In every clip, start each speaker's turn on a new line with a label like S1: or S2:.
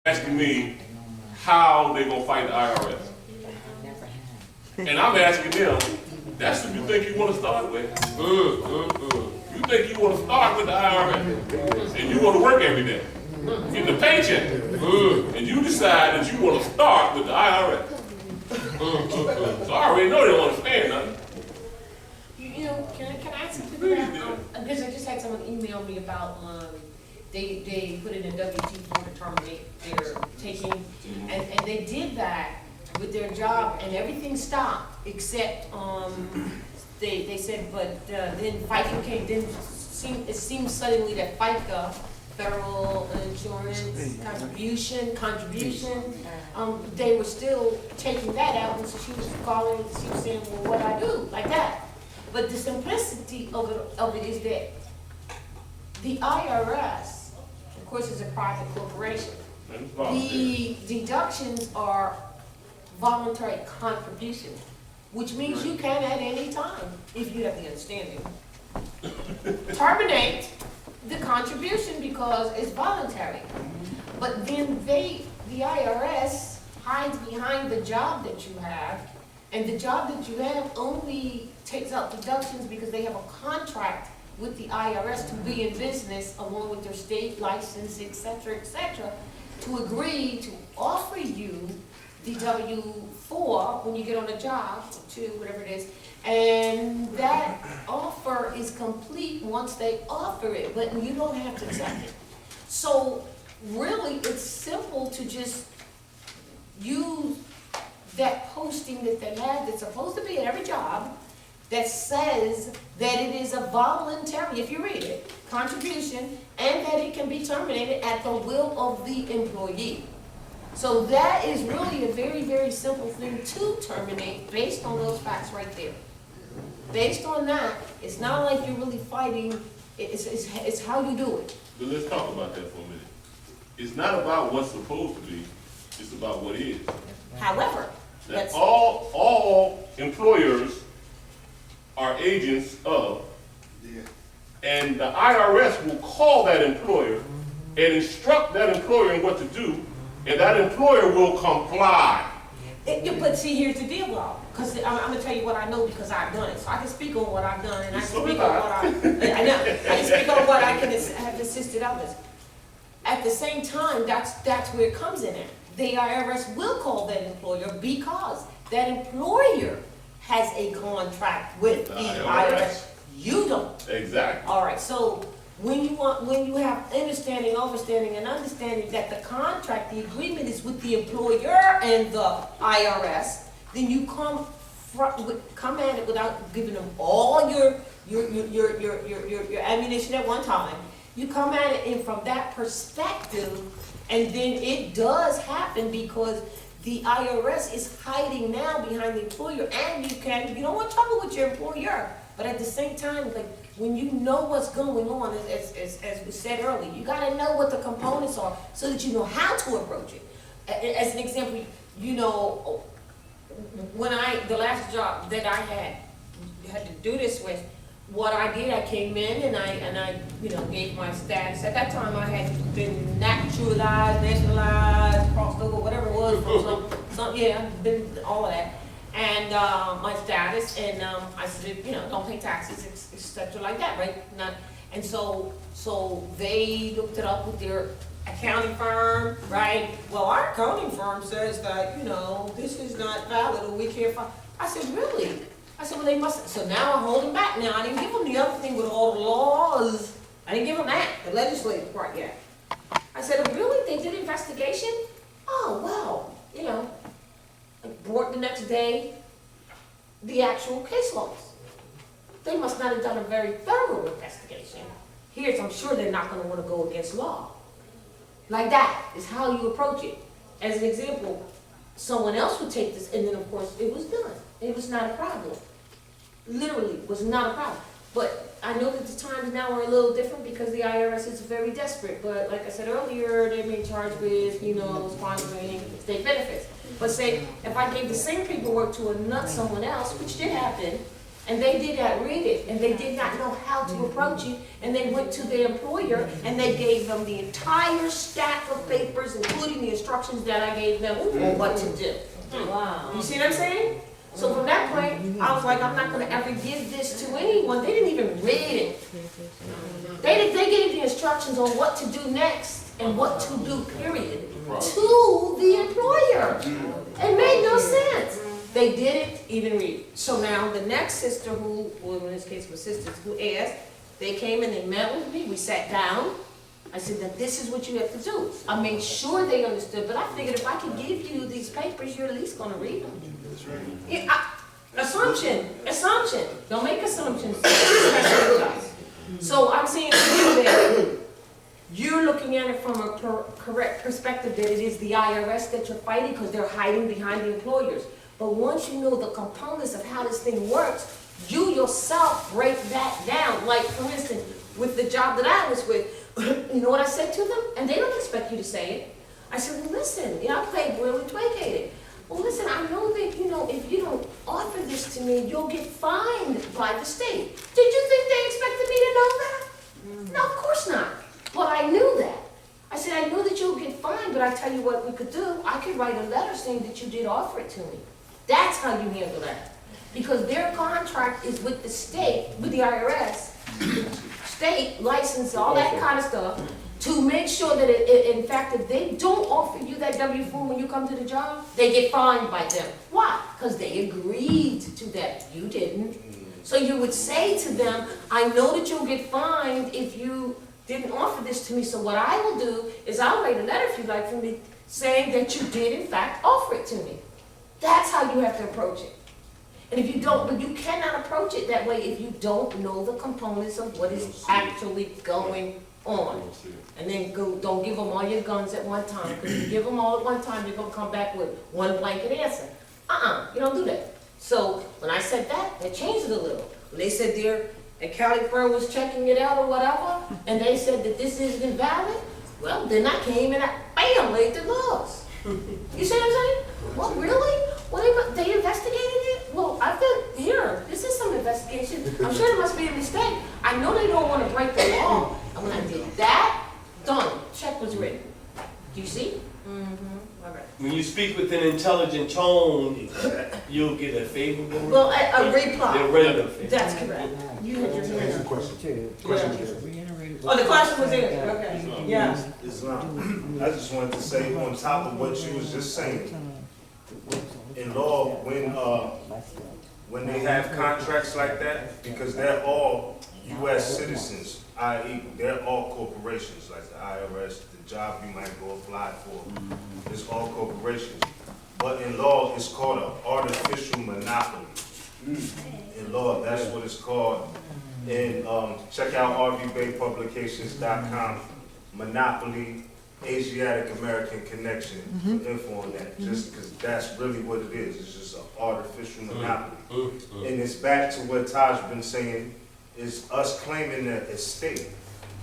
S1: asking me how they gonna fight the IRS. And I'm asking them, that's what you think you want to start with? You think you want to start with the IRS, and you want to work every day, get the paycheck, and you decide that you want to start with the IRS. So I already know they don't understand nothing.
S2: You know, can I ask something about, because I just had someone email me about, they put in a W-2 to terminate their taking, and they did that with their job, and everything stopped, except, they said, but, then FICA came, it seemed suddenly that FICA, federal insurance contribution, they were still taking that out, and so she was calling, she was saying, well, what I do, like that. But the simplicity of it is that the IRS, of course, is a private corporation. The deductions are voluntary contribution, which means you can at any time, if you have the understanding, terminate the contribution because it's voluntary. But then the IRS hides behind the job that you have, and the job that you have only takes out deductions because they have a contract with the IRS to be in business along with their state license, et cetera, to agree to offer you the W-4 when you get on a job, or 2, whatever it is, and that offer is complete once they offer it, but you don't have to accept it. So really, it's simple to just use that posting that they have that's supposed to be at every job that says that it is a voluntary, if you read it, contribution, and that it can be terminated at the will of the employee. So that is really a very, very simple thing to terminate based on those facts right there. Based on that, it's not like you're really fighting, it's how you do it.
S1: But let's talk about that for a minute. It's not about what's supposed to be, it's about what is.
S2: However,
S1: That all employers are agents of, and the IRS will call that employer and instruct that employer in what to do, and that employer will comply.
S2: But see, here's the deal, Bob, because I'm going to tell you what I know because I've done it. So I can speak on what I've done, and I can speak on what I know. I can speak on what I can have assisted others. At the same time, that's where it comes in at. The IRS will call that employer because that employer has a contract with the IRS. You don't.
S1: Exactly.
S2: All right. So when you have understanding that the contract, the agreement is with the employer and the IRS, then you come at it without giving them all your ammunition at one time. You come at it in from that perspective. And then it does happen because the IRS is hiding now behind the employer, and you don't want trouble with your employer. But at the same time, like when you know what's going on, as we said earlier, you got to know what the components are so that you know how to approach it. As an example, you know, when the last job that I had to do this with, what I did, I came in and I gave my status. At that time, I had been nationalized, crossed over, whatever it was, from been all of that, and my status. And I said, don't pay taxes, etc. like that, right? And so they looked it up with their accounting firm, right? Well, our accounting firm says that this is not valid, or we can't find. I said, really? I said, well, they must. So now I'm holding back. Now I didn't give them the other thing with all the laws. I didn't give them that, the legislative part yet. I said, oh, really? They did investigation? Oh, well, I brought the next day the actual case laws. They must not have done a very thorough investigation. I'm sure they're not going to want to go against law. Like that is how you approach it. As an example, someone else would take this, and then of course it was done. It was not a problem. Literally was not a problem. But I know that the times now are a little different because the IRS is very desperate. But like I said earlier, they're being charged with, sponsoring state benefits. But say, if I gave the same paperwork to someone else, which did happen, and they did not read it, and they did not know how to approach it, and they went to their employer, and they gave them the entire stack of papers, including the instructions that I gave them on what to do.
S3: Wow.
S2: You see what I'm saying? So from that point, I was like, I'm not gonna ever give this to anyone. They didn't even read it. They gave the instructions on what to do next and what to do, period, to the employer. It made no sense. They didn't even read it. So now the next sister who, well in this case was sisters, who asked, they came and they met with me, we sat down. I said that this is what you have to do. I made sure they understood, but I figured if I could give you these papers, you're at least gonna read them. Yeah, assumption. Don't make assumptions, especially with us. So I'm saying to you that you're looking at it from a correct perspective that it is the IRS that you're fighting because they're hiding behind the employers. But once you know the components of how this thing works, you yourself break that down. Like, for instance, with the job that I was with, you know what I said to them? And they don't expect you to say it. I said, well, listen, I played really placated. Well, listen, I know that, if you don't offer this to me, you'll get fined by the state. Did you think they expected me to know that? No, of course not. But I knew that. I said, I know that you'll get fined, but I tell you what we could do. I could write a letter saying that you did offer it to me. That's how you handle that. Because their contract is with the state, with the IRS, state license, all that kind of stuff, to make sure that, in fact, if they don't offer you that W-4 when you come to the job, they get fined by them. Why? Because they agreed to that. You didn't. So you would say to them, I know that you'll get fined if you didn't offer this to me, so what I will do is I'll write a letter, if you'd like, from me, saying that you did, in fact, offer it to me. That's how you have to approach it. And if you don't, but you cannot approach it that way if you don't know the components of what is actually going on. And then don't give them all your guns at one time, because if you give them all at one time, you're going to come back with one blanket answer. You don't do that. So when I said that, they changed it a little. When they said their accounting firm was checking it out or whatever, and they said that this isn't invalid, well, then I came and bam, laid the laws. You see what I'm saying? Well, really? Well, they investigated it? Well, I've been here. This is some investigation. I'm sure there must be a mistake. I know they don't want to break the law. And when I did that, done. Check was written. Do you see? Mm-hmm. All right.
S4: When you speak with an intelligent tone, you'll get a favorable.
S2: Well, a reply.
S4: They're random favorable.
S2: That's correct. You had your
S5: Here's
S2: hand.
S5: a question.
S2: Oh, the question was in. Okay. Yes.
S5: Islam. I just wanted to say, on top of what you was just saying, in law, when they have contracts like that, because they're all U.S. citizens, i.e., they're all corporations, like the IRS, the job you might go apply for, it's all corporations. But in law, it's called an artificial monopoly. In law, that's what it's called. And check out rvbaypublications.com, Monopoly, Asiatic American Connection, for info on that, just because that's really what it is. It's just an artificial monopoly. And it's back to what Taj been saying, is us claiming the estate.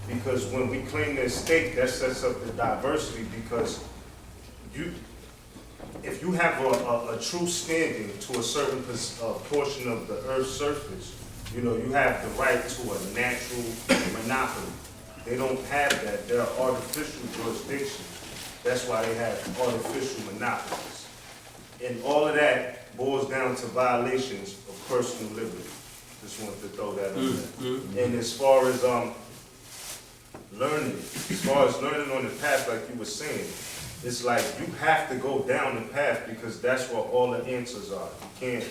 S5: Because when we claim the estate, that sets up the diversity, because if you have a true standing to a certain portion of the Earth's surface, you have the right to a natural monopoly. They don't have that. They're artificial jurisdictions. That's why they have artificial monopolies. And all of that boils down to violations of personal liberty. Just wanted to throw that on there. And as far as learning on the path, like you were saying, it's like you have to go down the path, because that's where all the answers are. You can't,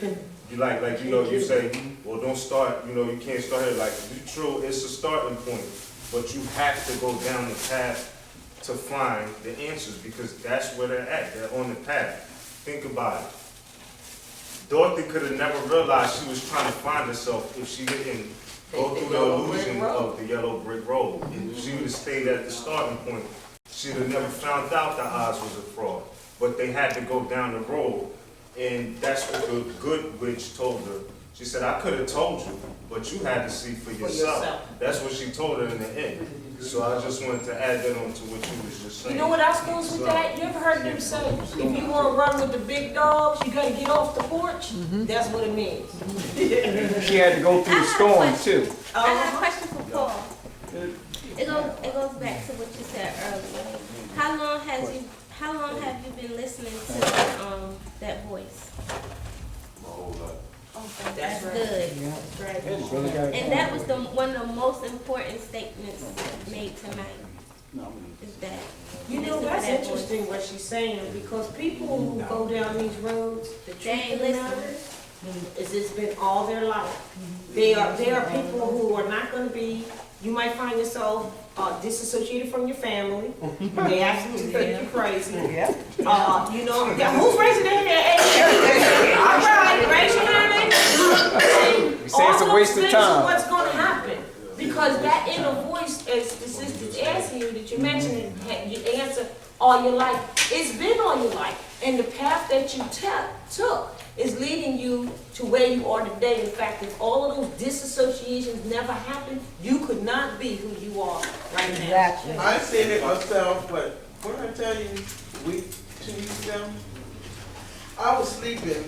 S5: you say, well, don't start, you can't start here. Like, true, it's a starting point, but you have to go down the path to find the answers, because that's where they're at. They're on the path. Think about it. Dorothy could have never realized she was trying to find herself if she didn't go through the illusion of the yellow brick road. If she would have stayed at the starting point, she'd have never found out the Oz was a fraud. But they had to go down the road, and that's what the good witch told her. She said, I could have told you, but you had to see for yourself. That's what she told her in the end. So I just wanted to add that on to what you was just saying.
S2: You know what else goes with that? You ever heard them say, if you want to run with the big dogs, you got to get off the porch? That's what it means.
S3: She had to go through the storm too.
S6: I have a question for Paul. It goes back to what you said earlier. How long have you been listening to that voice?
S1: My whole life.
S6: That's good. And that was one of the most important statements made tonight. Is that
S2: You know, that's interesting what she's saying, because people who go down these roads, the truth of the matter is it's been all their life. They are people who are not gonna be, you might find yourself disassociated from your family. They absolutely think you're crazy. You know, who's raising their hand? All right, raise your hand.
S3: You say it's a waste of time.
S2: What's gonna happen? Because that inner voice, as the sister's asking you, that you mentioned, you answer all your life. It's been all your life. And the path that you took is leading you to where you are today. In fact, if all of those disassociations never happened, you could not be who you are right now.
S7: Exactly.
S8: I seen it myself, but when I tell you, 2 weeks ago, I was sleeping.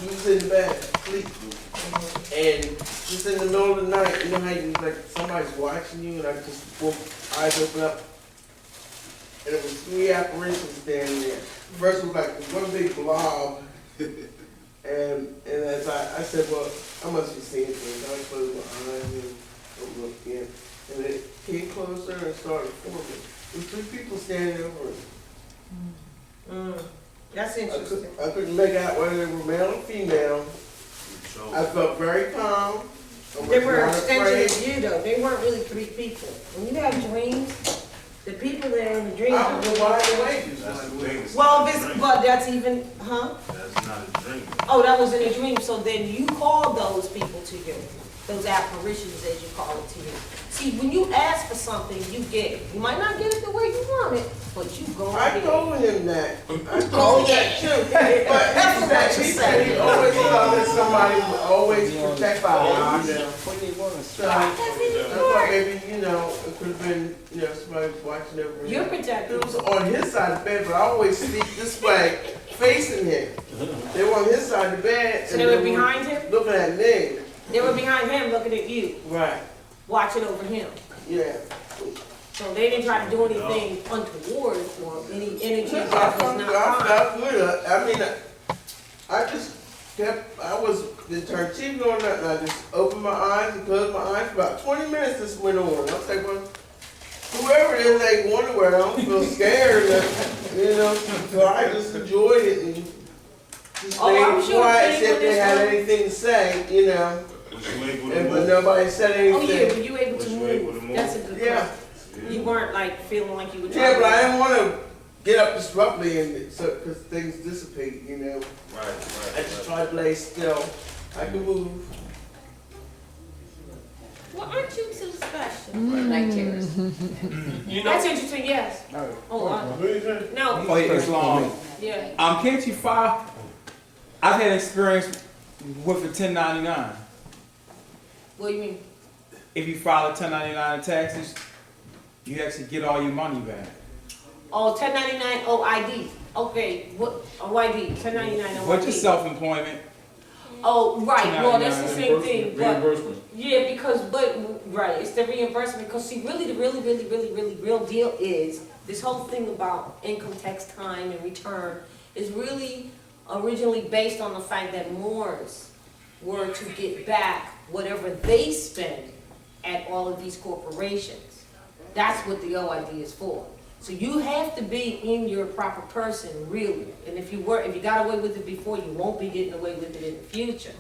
S8: He was in bed, sleep, and just in the middle of the night, you know how you like somebody's watching you, and I just woke, eyes open up, and it was 3 apparitions standing there. First was like one big blob, and as I said, well, I must be seeing things. I closed my eyes and looked in, and it came closer and started forming. There were 3 people standing over it.
S2: That's interesting.
S8: I couldn't make out whether they were male or female. I felt very calm.
S2: They were extension of you though. They weren't really 3 people. When you have dreams, the people that are in the dreams
S8: I
S2: are
S8: was
S2: really
S8: wide awake.
S5: That's the thing. It's
S2: well,
S5: not a dream.
S2: but that's even, huh?
S5: That's not a dream.
S2: Oh, that was in a dream. So then you called those people to you, those apparitions as you call it to you. See, when you ask for something, you get it. You might not get it the way you want it, but you go
S8: I
S2: get it.
S8: told him that. I told that too. But he said he always thought that somebody would always protect him. So I thought maybe, it could have been, somebody watching over him.
S2: You're protected.
S8: It was on his side of the bed, but I always sleep this way, facing him. They were on his side of the bed.
S2: So they were behind him?
S8: Looking at me.
S2: They were behind him looking at you,
S8: Right.
S2: watching over him.
S8: Yeah.
S2: So they didn't try to do anything untoward or any energy
S8: I
S2: that was not fine.
S8: felt good. I mean, I just I was turned TV on that, and I just opened my eyes and closed my eyes. For about 20 minutes this went on. I was like, well, whoever it is ain't going nowhere. I don't feel scared. So I just enjoyed it and just
S2: I'm
S8: stayed
S2: sure
S8: quiet, see
S2: when
S8: if they
S2: this
S8: had
S2: one-
S8: anything to say,
S5: Was you able to
S8: But
S5: move?
S8: nobody said
S2: Oh
S8: anything.
S2: yeah, were you able to
S5: Was you able to
S2: move?
S5: move?
S2: That's a good
S8: Yeah.
S2: question. You weren't like feeling like you were
S8: Yeah,
S2: trying
S8: but I
S2: to.
S8: didn't want to get up disruptly and because things dissipate,
S5: Right,
S8: I just try to lay still. I can move.
S6: Well, aren't you too special?
S2: Like terrorists.
S1: You
S2: That's
S1: know,
S2: interesting, yes. Oh, no,
S3: Oh, it's long.
S2: yeah.
S3: Can't you file? I've had experience with a 1099.
S2: What do you mean?
S3: If you file a 1099 in taxes, you actually get all your money back.
S2: Oh, 1099 OID. Okay, what, OID, 1099 OID.
S3: But your self-employment,
S2: Oh, right, well, that's the same
S3: 1099
S2: thing, but, yeah, because, right, it's the reimbursement, because see, really, the really real deal is, this whole thing about income tax time and return is really originally based on the fact that Moors were to get back whatever they spend at all of these corporations. That's what the OID is for. So you have to be in your proper person, really. And if you got away with it before, you won't be getting away with it in the future,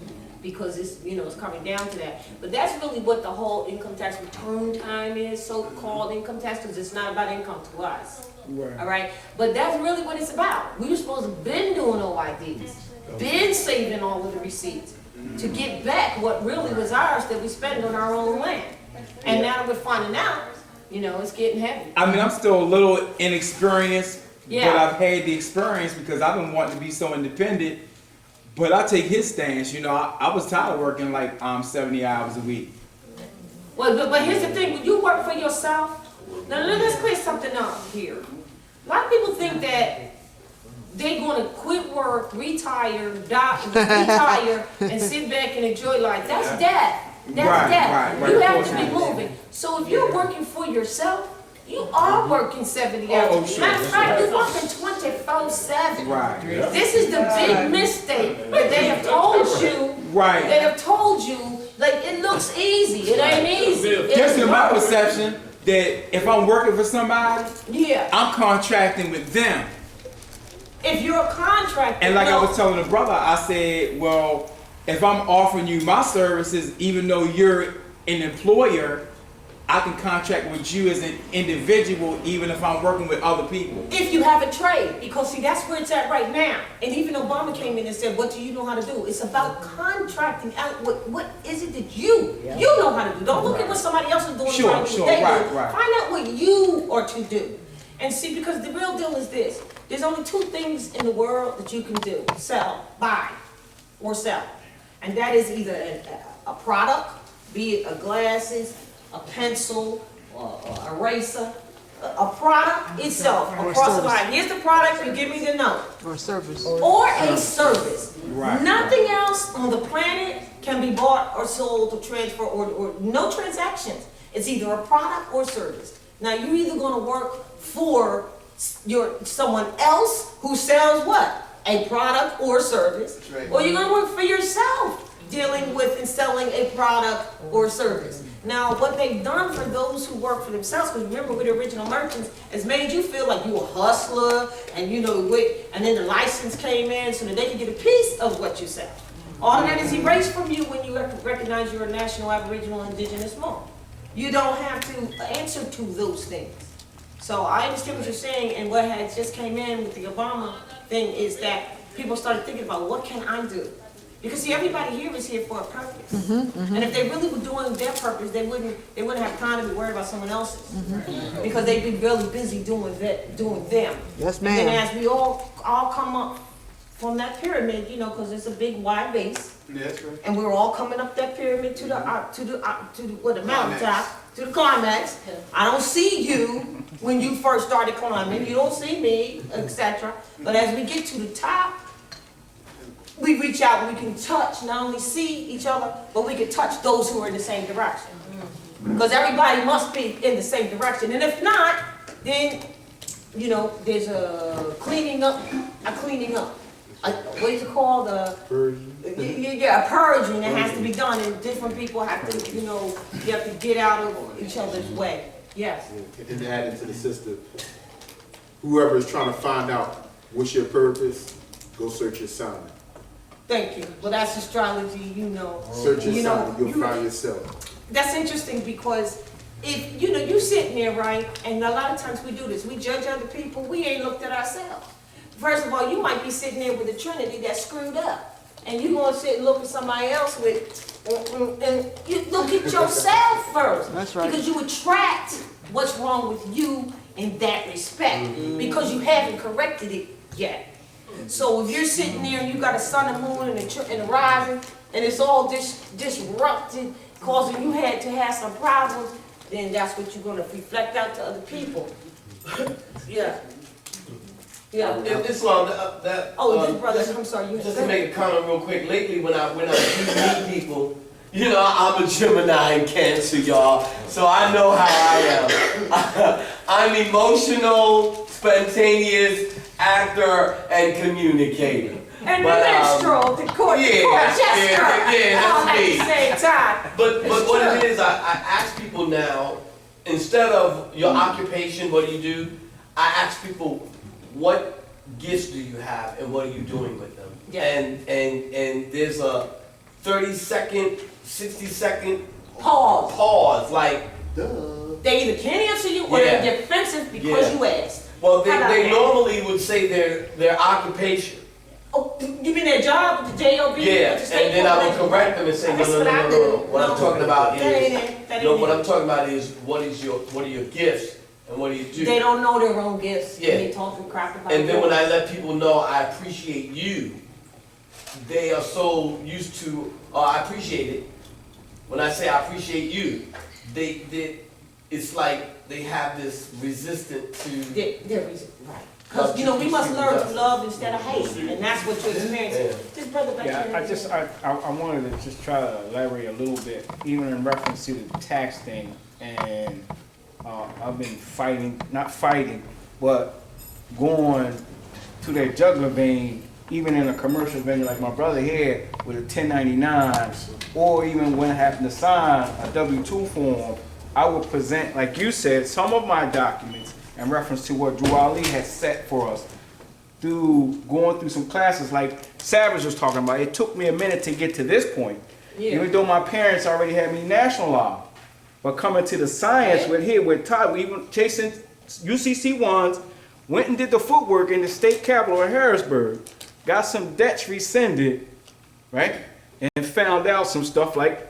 S2: because it's it's coming down to that. But that's really what the whole income tax return time is, so-called income tax, because it's not about income to us.
S3: right.
S2: All right, but that's really what it's about. We were supposed to been doing OIDs, been saving all of the receipts to get back what really was ours that we spent on our own land. And now that we're finding out, it's getting heavy.
S3: I mean, I'm still a little inexperienced,
S2: Yeah.
S3: but I've had the experience because I've been wanting to be so independent. But I take his stance. You know, I was tired of working like 70 hours a week.
S2: Well, but here's the thing, when you work for yourself, now let's clear something up here. A lot of people think that they're gonna quit work, retire, retire, and sit back and enjoy life. That's death. That's
S3: Right,
S2: death.
S3: right,
S2: You
S3: of
S2: have
S3: course
S2: to be
S3: not.
S2: moving. So if you're working for yourself, you are working 70 hours.
S3: Oh, sure,
S2: Matter of fact,
S3: sure.
S2: you're working 24/7.
S3: Right.
S2: This is the big mistake that they have told you.
S3: Right.
S2: They have told you, like, it looks easy. It ain't easy.
S3: Just in my
S2: work.
S3: perception, that if I'm working for somebody,
S2: Yeah.
S3: I'm contracting with them.
S2: If you're a contractor.
S3: And like I
S2: no.
S3: was telling the brother, I said, well, if I'm offering you my services, even though you're an employer, I can contract with you as an individual, even if I'm working with other people.
S2: If you have a trade, because see, that's where it's at right now. And even Obama came in and said, what do you know how to do? It's about contracting out what is it that you know how to do. Don't look at what somebody else is doing.
S3: Sure,
S2: trying to do
S3: sure,
S2: what they
S3: right,
S2: do.
S3: right.
S2: Find out what you are to do. And see, because the real deal is this. There's only two things in the world that you can do. Sell, buy, or sell. And that is either a product, be it a glasses, a pencil, or eraser, a product itself, across the line. Here's the product, you give me the note.
S7: Or service.
S2: Or a service.
S3: Right.
S2: Nothing else on the planet can be bought or sold or transferred or no transactions. It's either a product or service. Now you're either gonna work for someone else who sells what? A product or service.
S8: right.
S2: Or you're gonna work for yourself dealing with and selling a product or service. Now, what they've done for those who work for themselves, because remember with the original merchants, has made you feel like you're a hustler, and you know, and then the license came in so that they could get a piece of what you sell. All of that is erased from you when you recognize you're a national, aboriginal, indigenous Hmong. You don't have to answer to those things. So I understand what you're saying, and what had just came in with the Obama thing is that people started thinking about what can I do? Because see, everybody here is here for a purpose. And if they really were doing their purpose, they wouldn't have time to be worried about someone else's. Because they'd be really busy doing them.
S7: Yes,
S2: And then
S7: ma'am.
S2: as we all come up from that pyramid, you know, because it's a big wide base,
S8: That's right.
S2: and we're all coming up that pyramid to the mountaintop, to the climax. I don't see you when you first started climbing. You don't see me, etc. But as we get to the top, we reach out and we can touch, not only see each other, but we can touch those who are in the same direction. Because everybody must be in the same direction. And if not, then, you know, there's a cleaning up. What is it called? Yeah, a purging that has to be done, and different people have to, you know, you have to get out of each other's way. Yes.
S9: And to add into the system, whoever is trying to find out what's your purpose, go search your sign.
S2: Thank you. Well, that's astrology, you know.
S9: Search your
S2: You know,
S9: sign, you'll find yourself.
S2: That's interesting because if, you know, you sitting there, right, and a lot of times we do this, we judge other people, we ain't looked at ourselves. First of all, you might be sitting there with a trinity that's screwed up, and you gonna sit and look at somebody else with, and you look at yourself first.
S7: That's right.
S2: Because you attract what's wrong with you in that respect, because you haven't corrected it yet. So if you're sitting there and you got a sun and moon and a rising, and it's all disrupted, causing you to have some problems, then that's what you're gonna reflect out to other people. Yeah. Yeah.
S4: This one,
S2: Oh, this brother, I'm sorry, you
S4: just to make a comment real quick, lately when I do meet people, you know, I'm a Gemini in Cancer, y'all, so I know how I am. I'm emotional, spontaneous, actor, and communicator.
S2: And the minstrel, the court jester, all at the same time.
S4: But what it is, I ask people now, instead of your occupation, what do you do? I ask people, what gifts do you have and what are you doing with them?
S2: Yeah.
S4: And there's a 30-second, 60-second
S2: Pause.
S4: like,
S2: They either can't answer you or
S4: Yeah.
S2: they're defensive because
S4: Yeah.
S2: you asked.
S4: well,
S2: How about
S4: they
S2: that?
S4: normally would say their occupation.
S2: Oh, you mean their job with the JOB?
S4: Yeah,
S2: with the state
S4: and then I would
S2: corporation?
S4: correct them and say,
S2: That's
S4: no.
S2: what I do.
S4: What I'm talking about
S2: That ain't
S4: is,
S2: it. That
S4: no,
S2: ain't
S4: what
S2: it.
S4: I'm talking about is, what are your gifts and what do you do?
S2: They don't know their own gifts.
S4: Yeah.
S2: And they talking crap about
S4: And then
S2: it.
S4: when I let people know I appreciate you, they are so used to, I appreciate it. When I say I appreciate you, it's like they have this resistance to.
S2: Right. Because, you know, we must learn to love instead of hate, and that's what you're experiencing.
S4: Yeah.
S2: This brother back
S7: Yeah,
S2: here.
S7: I wanted to just try to elaborate a little bit, even in reference to the tax thing. And I've been not fighting, but going to that juggler vein, even in a commercial venue like my brother here with a 1099, or even when I happen to sign a W-2 form, I would present, like you said, some of my documents in reference to what Drew Ali has set for us through going through some classes like Savage was talking about. It took me a minute to get to this point, even though my parents already had me nationalized. But coming to the science with Todd, we even chasing UCC ones, went and did the footwork in the state capitol in Harrisburg, got some debts rescinded, right? And found out some stuff like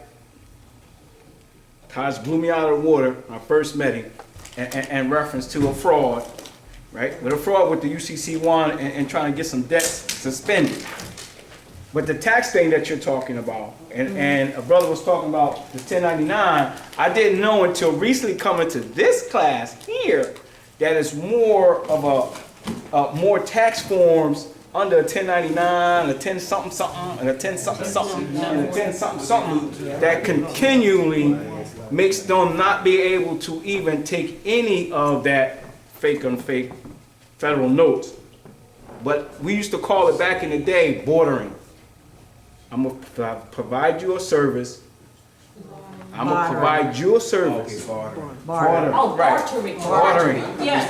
S7: Taj blew me out of the water when I first met him, and reference to a fraud, right? With a fraud with the UCC one and trying to get some debts suspended. But the tax thing that you're talking about, and a brother was talking about the 1099, I didn't know until recently coming to this class here that it's more of more tax forms under a 1099, a 10 something something, and a 10 something something, and a 10 something something that continually makes them not be able to even take any of that fake on fake federal notes. But we used to call it back in the day bordering. I'm gonna provide you a service. I'm gonna provide you a service. Bartering.
S2: Oh,
S7: Right.
S2: bartering.
S7: Bartering.
S2: Yeah.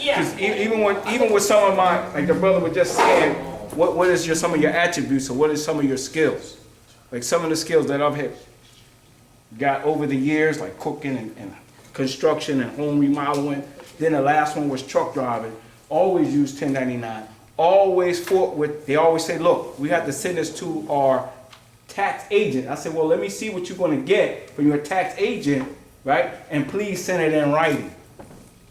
S7: Because even with some of my, like the brother was just saying, what is some of your attributes or what is some of your skills? Like some of the skills that I've got over the years, like cooking and construction and home remodeling. Then the last one was truck driving. Always use 1099. Always fought with, they always say, look, we have to send this to our tax agent. I said, well, let me see what you're going to get from your tax agent, right? And please send it in writing.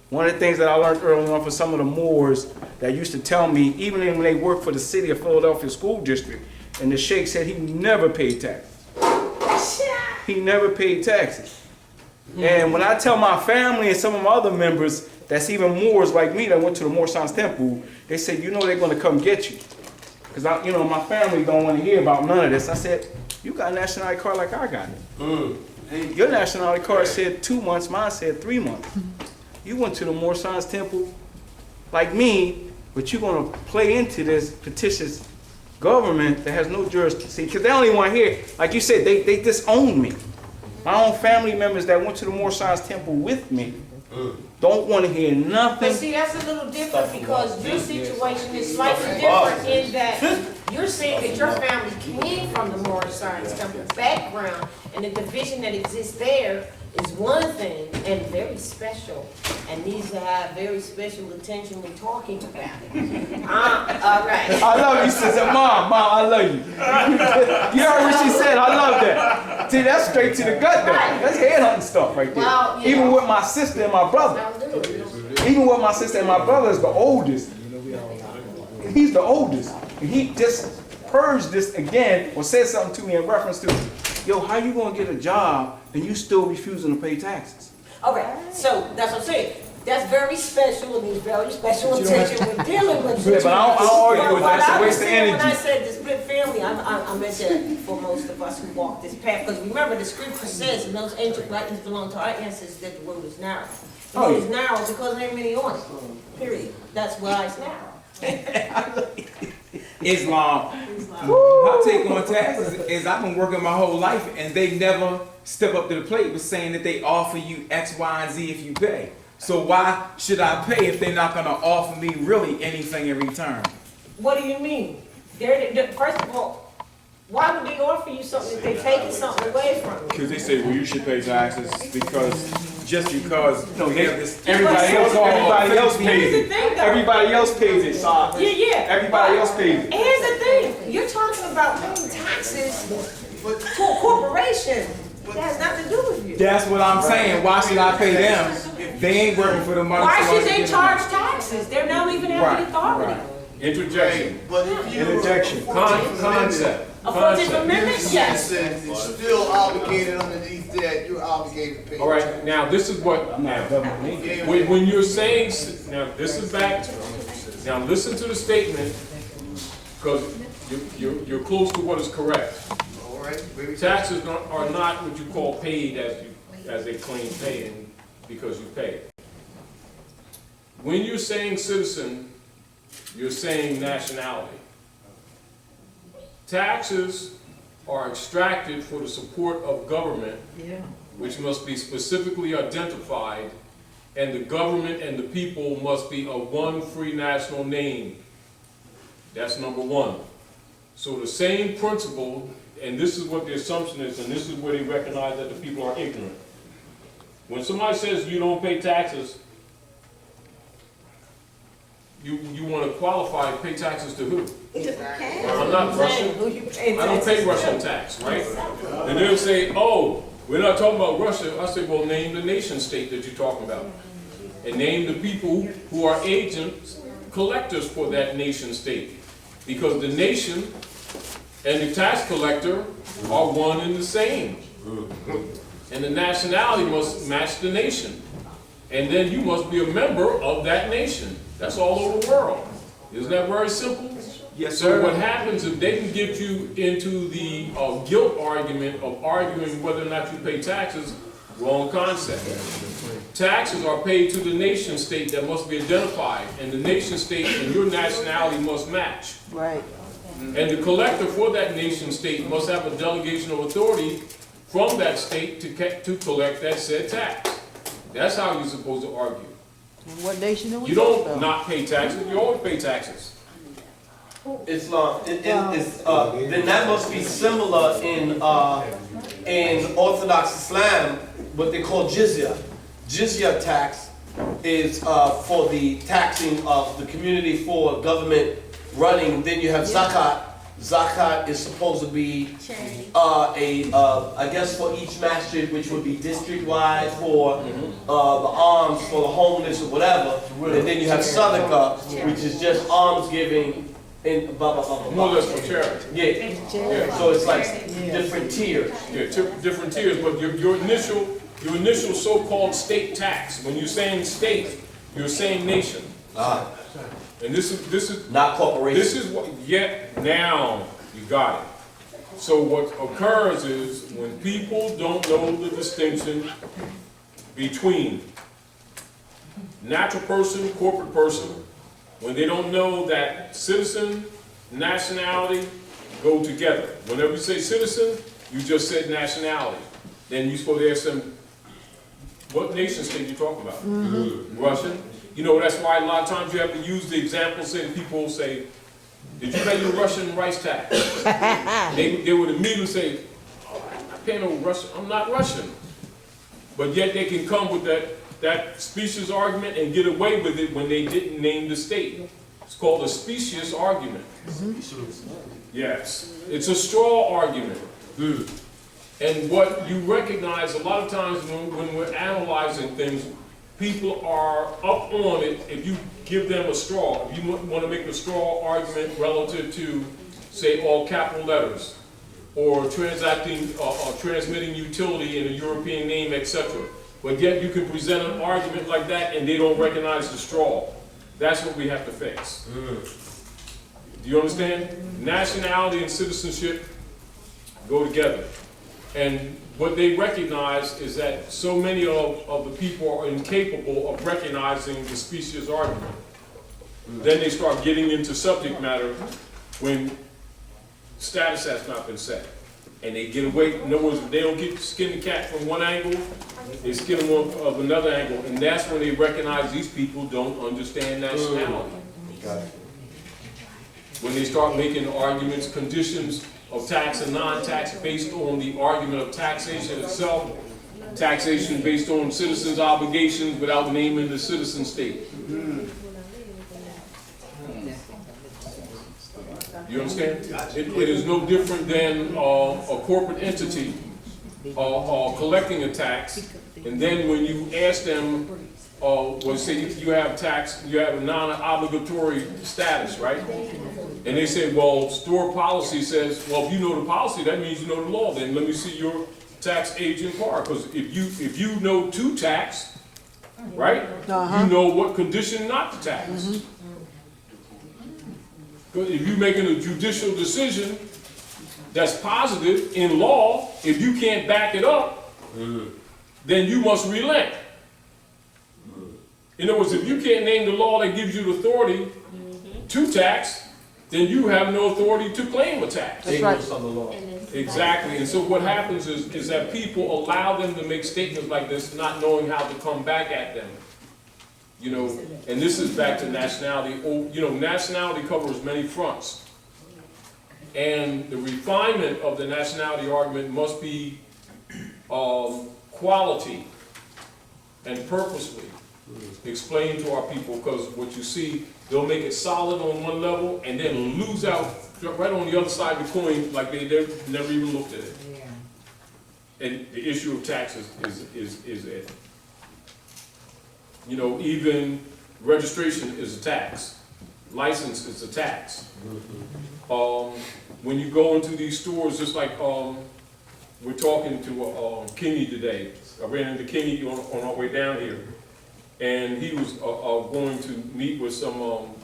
S7: One of the things that I learned early on from some of the Moors that used to tell me, even when they worked for the city of Philadelphia School District, and the sheikh said he never paid taxes. He never paid taxes. And when I tell my family and some of my other members that's even Moors like me that went to the Moorish Science Temple, they say, you know they're going to come get you. Because my family don't want to hear about none of this. I said, you got a nationality card like I got it. Your nationality card said 2 months, mine said 3 months. You went to the Moorish Science Temple like me, but you're going to play into this fictitious government that has no jurisdiction. Because they only want to hear, like you said, they disown me. My own family members that went to the Moorish Science Temple with me don't want to hear nothing.
S2: But see, that's a little different because your situation is slightly different in that you're saying that your family came from the Moorish Science Temple background, and the division that exists there is one thing and very special, and needs to have very special attention when talking about it. All right.
S7: I love you, sister. Mom, I love you. You heard what she said. I love that. See, that's straight to the gut, though. That's headhunting stuff right there.
S2: Well,
S7: Even with my sister and my brother.
S2: I'll do it.
S7: Even with my sister and my brother is the oldest. He's the oldest. And he just purged this again or said something to me in reference to, yo, how you gonna get a job and you still refusing to pay taxes?
S2: Okay, so that's what I'm saying. That's very special and needs very special attention when dealing with
S7: Yeah, but I don't argue with that. It's a
S2: But
S7: waste of energy.
S2: when I said the split family, I meant that for most of us who walk this path. Because remember, the scripture says, and those ancient writings belong to our ancestors, that the road is narrow. The road is narrow because there ain't many on it. Period. That's why it's narrow.
S3: Islam. My take on taxes is I've been working my whole life and they never step up to the plate with saying that they offer you X, Y, and Z if you pay. So why should I pay if they're not going to offer me really anything in return?
S2: What do you mean? First of all, why would they offer you something if they're taking something away from you?
S3: Because they say, well, you should pay taxes because
S7: Everybody else pays
S2: Here's the
S7: it.
S2: thing, though.
S7: Everybody else pays it, son.
S2: Yeah.
S7: Everybody else pays it.
S2: And here's the thing, you're talking about paying taxes to a corporation that has nothing to do with you.
S3: That's what I'm saying. Why should I pay them if they ain't working for the money?
S2: Why should they charge taxes? They don't even have the authority.
S1: Interjection.
S10: But if you
S7: Interjection.
S1: Concept.
S6: A 14th Amendment? Yes.
S10: citizen is still obligated underneath that, you're obligated to pay.
S1: All right, now this is what, now,
S10: Yeah,
S1: when you're saying, now this is back, now listen to the statement, because you're close to what is correct.
S10: All right, very good.
S1: Taxes are not what you call paid as they claim paying because you pay. When you're saying citizen, you're saying nationality. Taxes are extracted for the support of government, which must be specifically identified, and the government and the people must be of one free national name. That's number one. So the same principle, and this is what the assumption is, and this is where they recognize that the people are ignorant. When somebody says you don't pay taxes, you want to qualify, pay taxes to who? I'm not Russian. I don't pay Russian tax, right? And they'll say, oh, we're not talking about Russia. I say, well, name the nation state that you're talking about. And name the people who are agents, collectors for that nation state. Because the nation and the tax collector are one and the same. And the nationality must match the nation. And then you must be a member of that nation. That's all over the world. Isn't that very simple?
S3: Yes,
S1: So
S3: sir.
S1: what happens if they can get you into the guilt argument of arguing whether or not you pay taxes, wrong concept. Taxes are paid to the nation state that must be identified, and the nation state and your nationality must match.
S11: Right.
S1: And the collector for that nation state must have a delegation of authority from that state to collect that said tax. That's how you're supposed to argue.
S11: And what nation are we
S1: You
S11: talking
S1: don't
S11: about?
S1: not pay taxes, you always pay taxes.
S4: Islam, then that must be similar in Orthodox Islam, what they call jizya. Jizya tax is for the taxing of the community for government running. Then you have zakat. Zakat is supposed to be
S6: Charity.
S4: I guess for each masjid, which would be district-wide for the alms for the homeless or whatever. And then you have sadaqah, which is just alms giving. And blah, blah, blah, blah,
S1: More or
S4: blah.
S1: less for charity.
S4: Yeah, so it's like different tiers.
S1: Yeah, different tiers, but your initial so-called state tax, when you're saying state, you're saying nation. And this is
S4: Not corporation.
S1: this is what now you got it. So what occurs is when people don't know the distinction between natural person, corporate person, when they don't know that citizen, nationality go together. Whenever you say citizen, you just said nationality. Then you're supposed to ask them, what nation state you talking about? Russian? You know, that's why a lot of times you have to use the example, say people say, did you pay your Russian rice tax? They would immediately say, oh, I'm not paying no Russian, I'm not Russian. But yet they can come with that specious argument and get away with it when they didn't name the state. It's called a specious argument. Yes, it's a straw argument. And what you recognize a lot of times when we're analyzing things, people are up on it if you give them a straw. If you want to make a straw argument relative to, say, all capital letters, or transmitting utility in a European name, etc. But yet you can present an argument like that and they don't recognize the straw. That's what we have to fix. Do you understand? Nationality and citizenship go together. And what they recognize is that so many of the people are incapable of recognizing the specious argument. Then they start getting into subject matter when status has not been set. And they get away, in other words, they don't get skin the cat from one angle, they skin them of another angle, and that's when they recognize these people don't understand nationality. When they start making arguments, conditions of tax and non-tax based on the argument of taxation itself, taxation based on citizens' obligations without naming the citizen state. You understand? It is no different than a corporate entity collecting a tax, and then when you ask them well, say you have a non-obligatory status, right? And they say, well, store policy says, well, if you know the policy, that means you know the law. Then let me see your tax agent card, because if you know to tax, right? You know what condition not to tax. But if you're making a judicial decision that's positive in law, if you can't back it up, then you must relent. In other words, if you can't name the law that gives you the authority to tax, then you have no authority to claim a tax.
S4: Ignorance of the law.
S1: Exactly, and so what happens is that people allow them to make statements like this, not knowing how to come back at them. You know, and this is back to nationality. You know, nationality covers many fronts. And the refinement of the nationality argument must be quality and purposely explained to our people, because what you see, they'll make it solid on one level and then lose out right on the other side of the coin like they never even looked at it. And the issue of taxes is it. You know, even registration is a tax. License is a tax. When you go into these stores, just like we're talking to Kingy today. I ran into Kingy on our way down here. And he was going to meet with some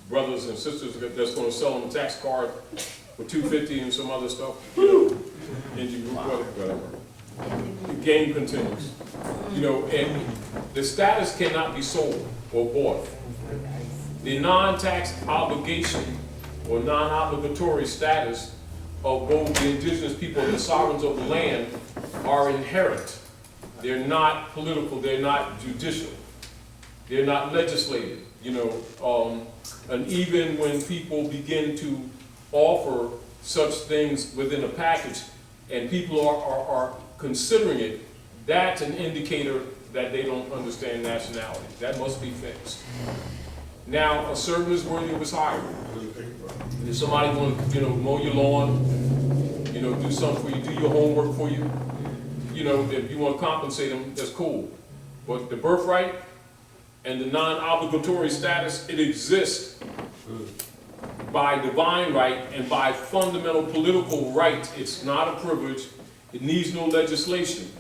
S1: brothers and sisters that's going to sell him a tax card for $250 and some other stuff. You know, engine group, whatever. The game continues. You know, and the status cannot be sold or bought. The non-tax obligation or non-obligatory status of both the indigenous people and the sovereigns of the land are inherent. They're not political, they're not judicial. They're not legislated, you know, and even when people begin to offer such things within a package and people are considering it, that's an indicator that they don't understand nationality. That must be fixed. Now, a servant is worthy of his hire. If somebody wants to, you know, mow your lawn, you know, do something for you, do your homework for you, you know, if you want to compensate them, that's cool. But the birthright and the non-obligatory status, it exists by divine right and by fundamental political right. It's not a privilege. It needs no legislation.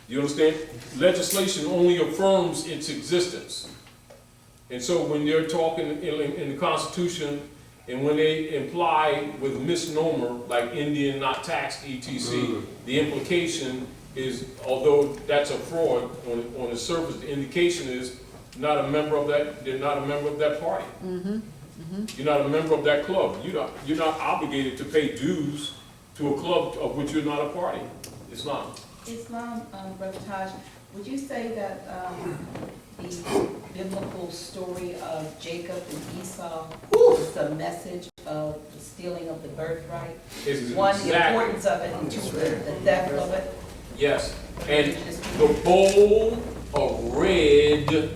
S1: You understand? Legislation only affirms its existence. And so when they're talking in the Constitution, and when they imply with misnomer, like Indian not taxed, etc., the implication is, although that's a fraud on the surface, the indication is not a member of that. They're not a member of that party. You're not a member of that club. You're not obligated to pay dues to a club of which you're not a party. Islam.
S11: Brother Taj, would you say that the biblical story of Jacob and Esau is the message of the stealing of the birthright? One, the importance of it, and two, the theft of it?
S1: Yes, and the bowl of red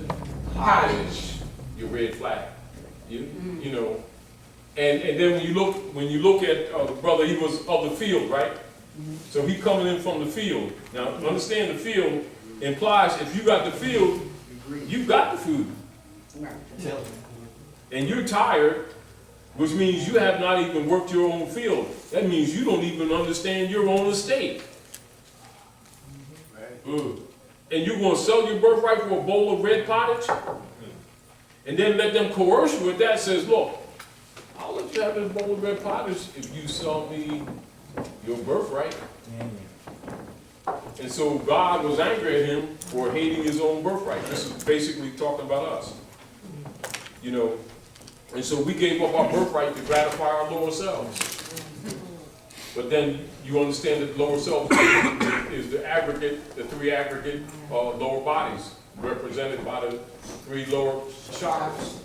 S1: pottage, your red flag, you know, and then when you look at the brother, he was of the field, right? So he coming in from the field. Now understand, the field implies if you got the field, you got the food, and you're tired, which means you have not even worked your own field. That means you don't even understand your own estate. And you're going to sell your birthright for a bowl of red pottage? And then let them coerce you with that, says, look, I'll let you have this bowl of red pottage if you sell me your birthright. And so God was angry at him for hating his own birthright. This is basically talking about us. You know, and so we gave up our birthright to gratify our lower selves. But then you understand that lower self is the aggregate, the three aggregate lower bodies, represented by the three lower chakras.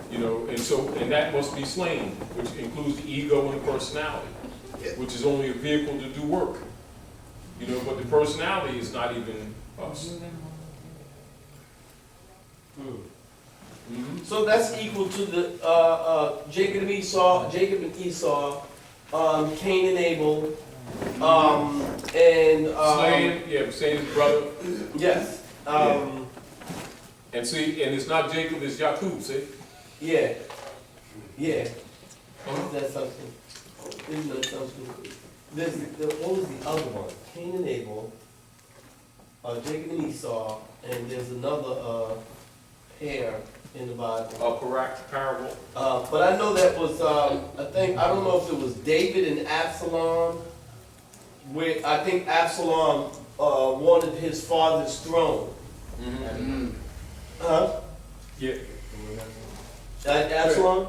S1: You know, and that must be slain, which includes the ego and the personality, which is only a vehicle to do work. You know, but the personality is not even us.
S4: So that's equal to the Jacob and Esau, Cain and Abel, and
S1: Slaying his brother.
S4: yes,
S1: And see, and it's not Jacob, it's Jacob, see?
S4: Yeah. Yeah. Isn't that something? Isn't that something? What was the other one? Cain and Abel, Jacob and Esau, and there's another pair in the Bible.
S1: Correct parable.
S4: But I know that was, I don't know if it was David and Absalom, where I think Absalom wanted his father's throne.
S1: Mm-hmm.
S4: Huh?
S1: Yeah.
S4: Absalom?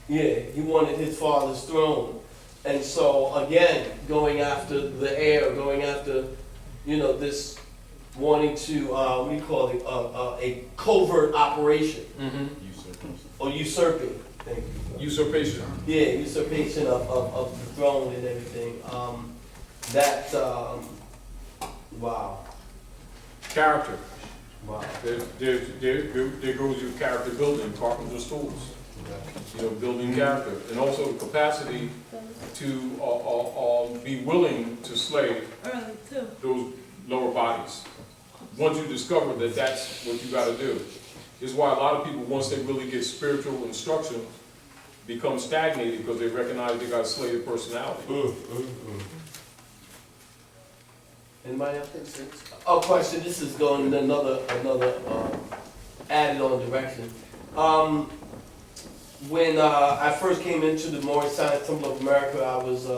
S4: Yeah, he wanted his father's throne. And so, again, going after the heir, going after, this wanting to, what do you call it, a covert operation.
S1: Mm-hmm.
S4: Or usurping. Thank you.
S1: Usurpation.
S4: Yeah, usurpation of the throne and everything. Wow.
S1: Character.
S4: Wow.
S1: There goes your character building, carpenter schools. Building character. And also the capacity to be willing to slay those lower bodies. Once you discover that that's what you got to do. This is why a lot of people, once they really get spiritual instruction, become stagnated because they recognize they got to slay their personality.
S4: Anybody else think? Oh, question. This is going in another added on direction. When I first came into the Moorish Science Temple of America, I was,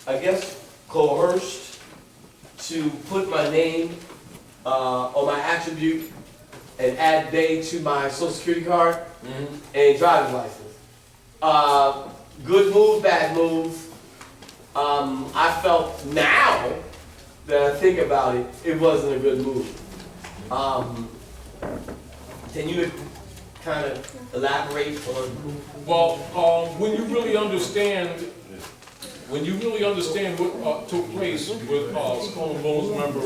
S4: I guess, coerced to put my name on my attribute and add Bey to my Social Security card and driver's license. Good move, bad move. I felt now that I think about it, it wasn't a good move. Can you kind of elaborate on?
S1: Well, when you really understand what took place with Skull and Bones member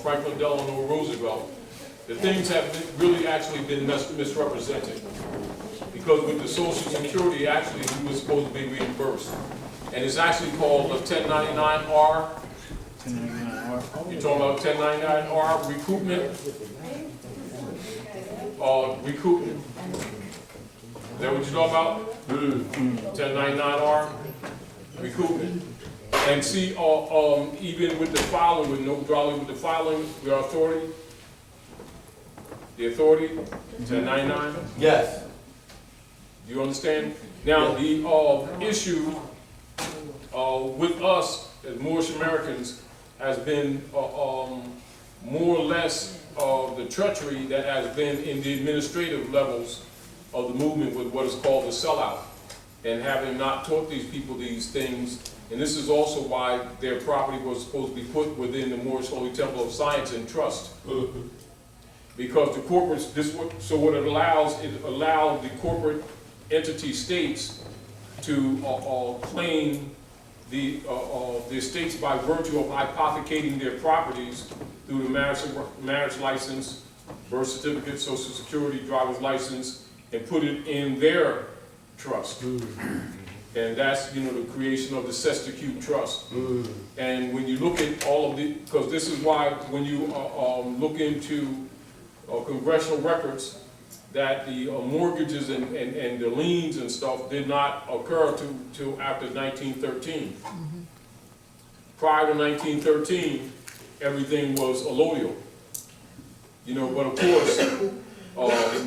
S1: Franklin Delano Roosevelt, the things have really actually been misrepresented. Because with the Social Security, actually, he was supposed to be reimbursed. And it's actually called a 1099-R. You're talking about 1099-R recoupment? Recoupment. Is that what you're talking about? 1099-R recoupment. And see, even with the filing, with no drawing with the filing, your authority, the authority, 1099.
S4: Yes.
S1: Do you understand? Now, the issue with us as Moorish Americans has been more or less the treachery that has been in the administrative levels of the movement with what is called the sellout, and having not taught these people these things. And this is also why their property was supposed to be put within the Moorish Holy Temple of Science and Trust. Because the corporates, so what it allowed the corporate entity states to claim the estates by virtue of hypothecating their properties through the marriage license, birth certificate, social security, driver's license, and put it in their trust. And that's, the creation of the Cestacute Trust. And when you look at all of the, because this is why when you look into congressional records, that the mortgages and the liens and stuff did not occur till after 1913. Prior to 1913, everything was allodial. But of course,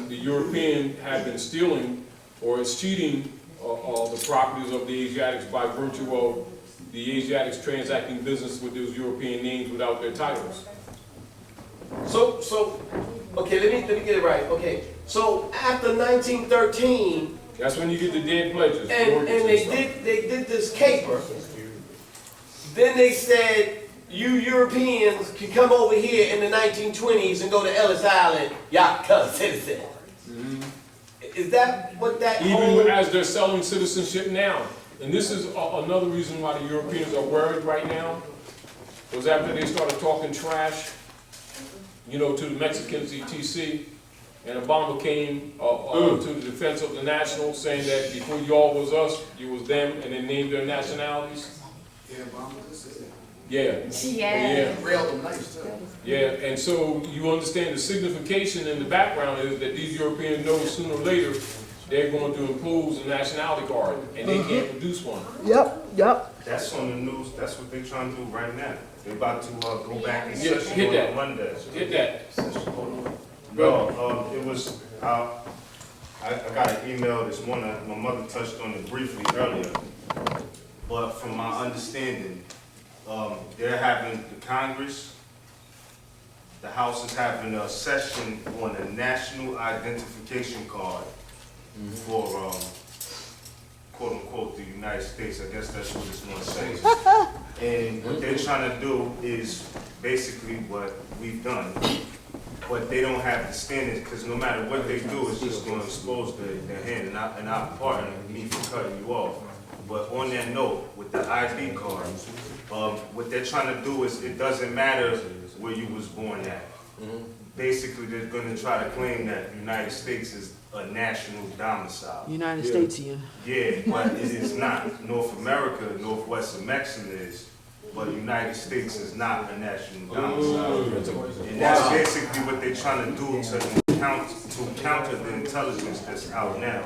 S1: the European had been stealing or is cheating the properties of the Asiatics by virtue of the Asiatics transacting business with those European names without their titles.
S4: So, okay, let me get it right. Okay, so after 1913,
S1: that's when you get the dead pledges.
S4: And they did this caper. Then they said, you Europeans can come over here in the 1920s and go to Ellis Island, y'all become citizens. Is that what that
S1: even as they're selling citizenship now? And this is another reason why the Europeans are worried right now, was after they started talking trash, to the Mexicans, etc. And Obama came to the defense of the nationals, saying that before y'all was us, you was them, and then named their nationalities.
S9: Yeah, Obama just said that.
S1: Yeah.
S2: Yeah.
S10: Railed them nice too.
S1: Yeah, and so you understand the signification in the background is that these Europeans know sooner or later they're going to impose a nationality card, and they can't produce one.
S8: Yep.
S5: That's on the news, that's what they're trying to do right now. They're about to go back in
S1: Yeah,
S5: session
S1: hit
S5: on
S1: that.
S5: Monday.
S1: Hit that.
S5: No, it was, I got an email this morning, my mother touched on it briefly earlier. But from my understanding, they're having the Congress, the House is having a session on a national identification card for, quote unquote, the United States. I guess that's what it's gonna say. And what they're trying to do is basically what we've done. But they don't have the standards, because no matter what they do, it's just gonna expose their hand. And I pardon me for cutting you off. But on that note, with the ID card, what they're trying to do is, it doesn't matter where you was born at. Basically, they're gonna try to claim that the United States is a national domicile.
S8: United States, yeah.
S5: Yeah, but it is not. North America, Northwest Amexem is, but the United States is not a national domicile. And that's basically what they're trying to do to counter the intelligence that's out now.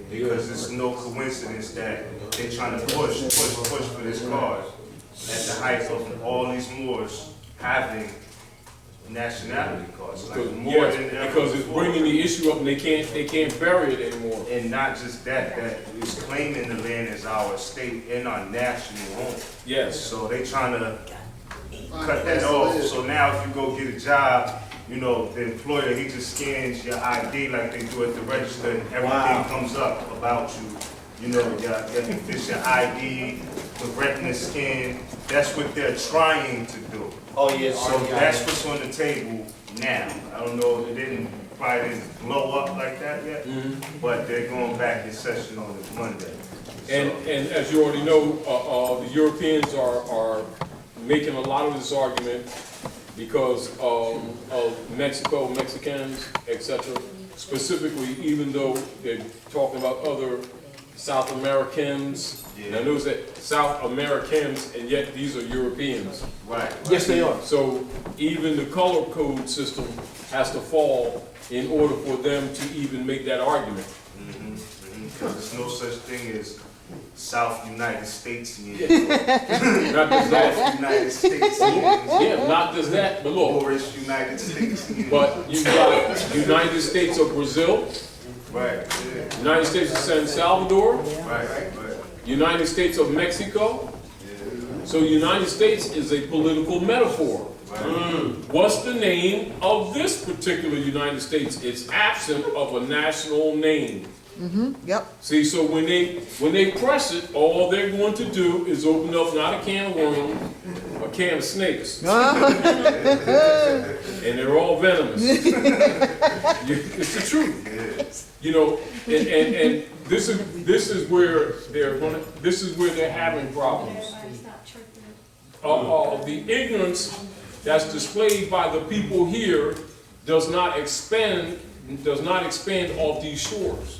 S5: Because it's no coincidence that they're trying to push for this card at the height of all these Moors having nationality cards. Like more than ever
S1: Because it's
S5: before.
S1: bringing the issue up, and they can't bury it anymore.
S5: And not just that, that is claiming the land as our state and our national home.
S1: Yes.
S5: So they trying to cut that off. So now if you go get a job, you know, the employer, he just scans your ID like they do at the register, and everything comes up about you. You know, if it's your ID, the retina scan, that's what they're trying to do.
S4: Oh, yeah.
S5: So that's what's on the table now. I don't know, it probably didn't blow up like that yet, but they're going back in session on this Monday.
S1: And as you already know, the Europeans are making a lot of this argument because of Mexico, Mexicans, etc. Specifically, even though they're talking about other South Americans. Now notice that South Americans, and yet these are Europeans.
S5: Right.
S8: Yes, they are.
S1: So even the color code system has to fall in order for them to even make that argument.
S5: Because there's no such thing as South United States.
S1: Not just that.
S5: North United States.
S1: Yeah, not just that, but look.
S5: Moorish United States.
S1: But you got United States of Brazil,
S5: Right.
S1: United States of San Salvador,
S5: Right.
S1: United States of Mexico. So United States is a political metaphor. What's the name of this particular United States? It's absent of a national name.
S8: Yep.
S1: See, so when they press it, all they're going to do is open up not a can of worms, a can of snakes. And they're all venomous. It's the truth. You know, and this is where they're having problems. The ignorance that's displayed by the people here does not expand off these shores.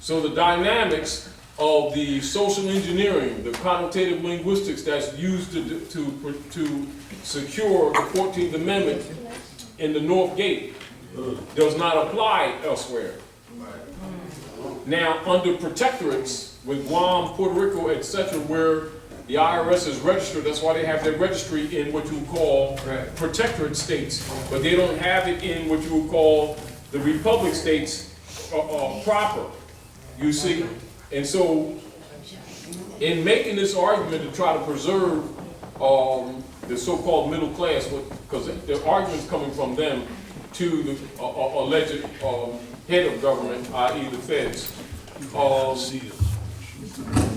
S1: So the dynamics of the social engineering, the connotative linguistics that's used to secure the 14th Amendment in the North Gate does not apply elsewhere. Now, under protectorates with Guam, Puerto Rico, etc., where the IRS is registered, that's why they have their registry in what you would call protectorate states, but they don't have it in what you would call the republic states proper, you see? And so, in making this argument to try to preserve the so-called middle class, because the argument's coming from them to the alleged head of government, i.e. the feds.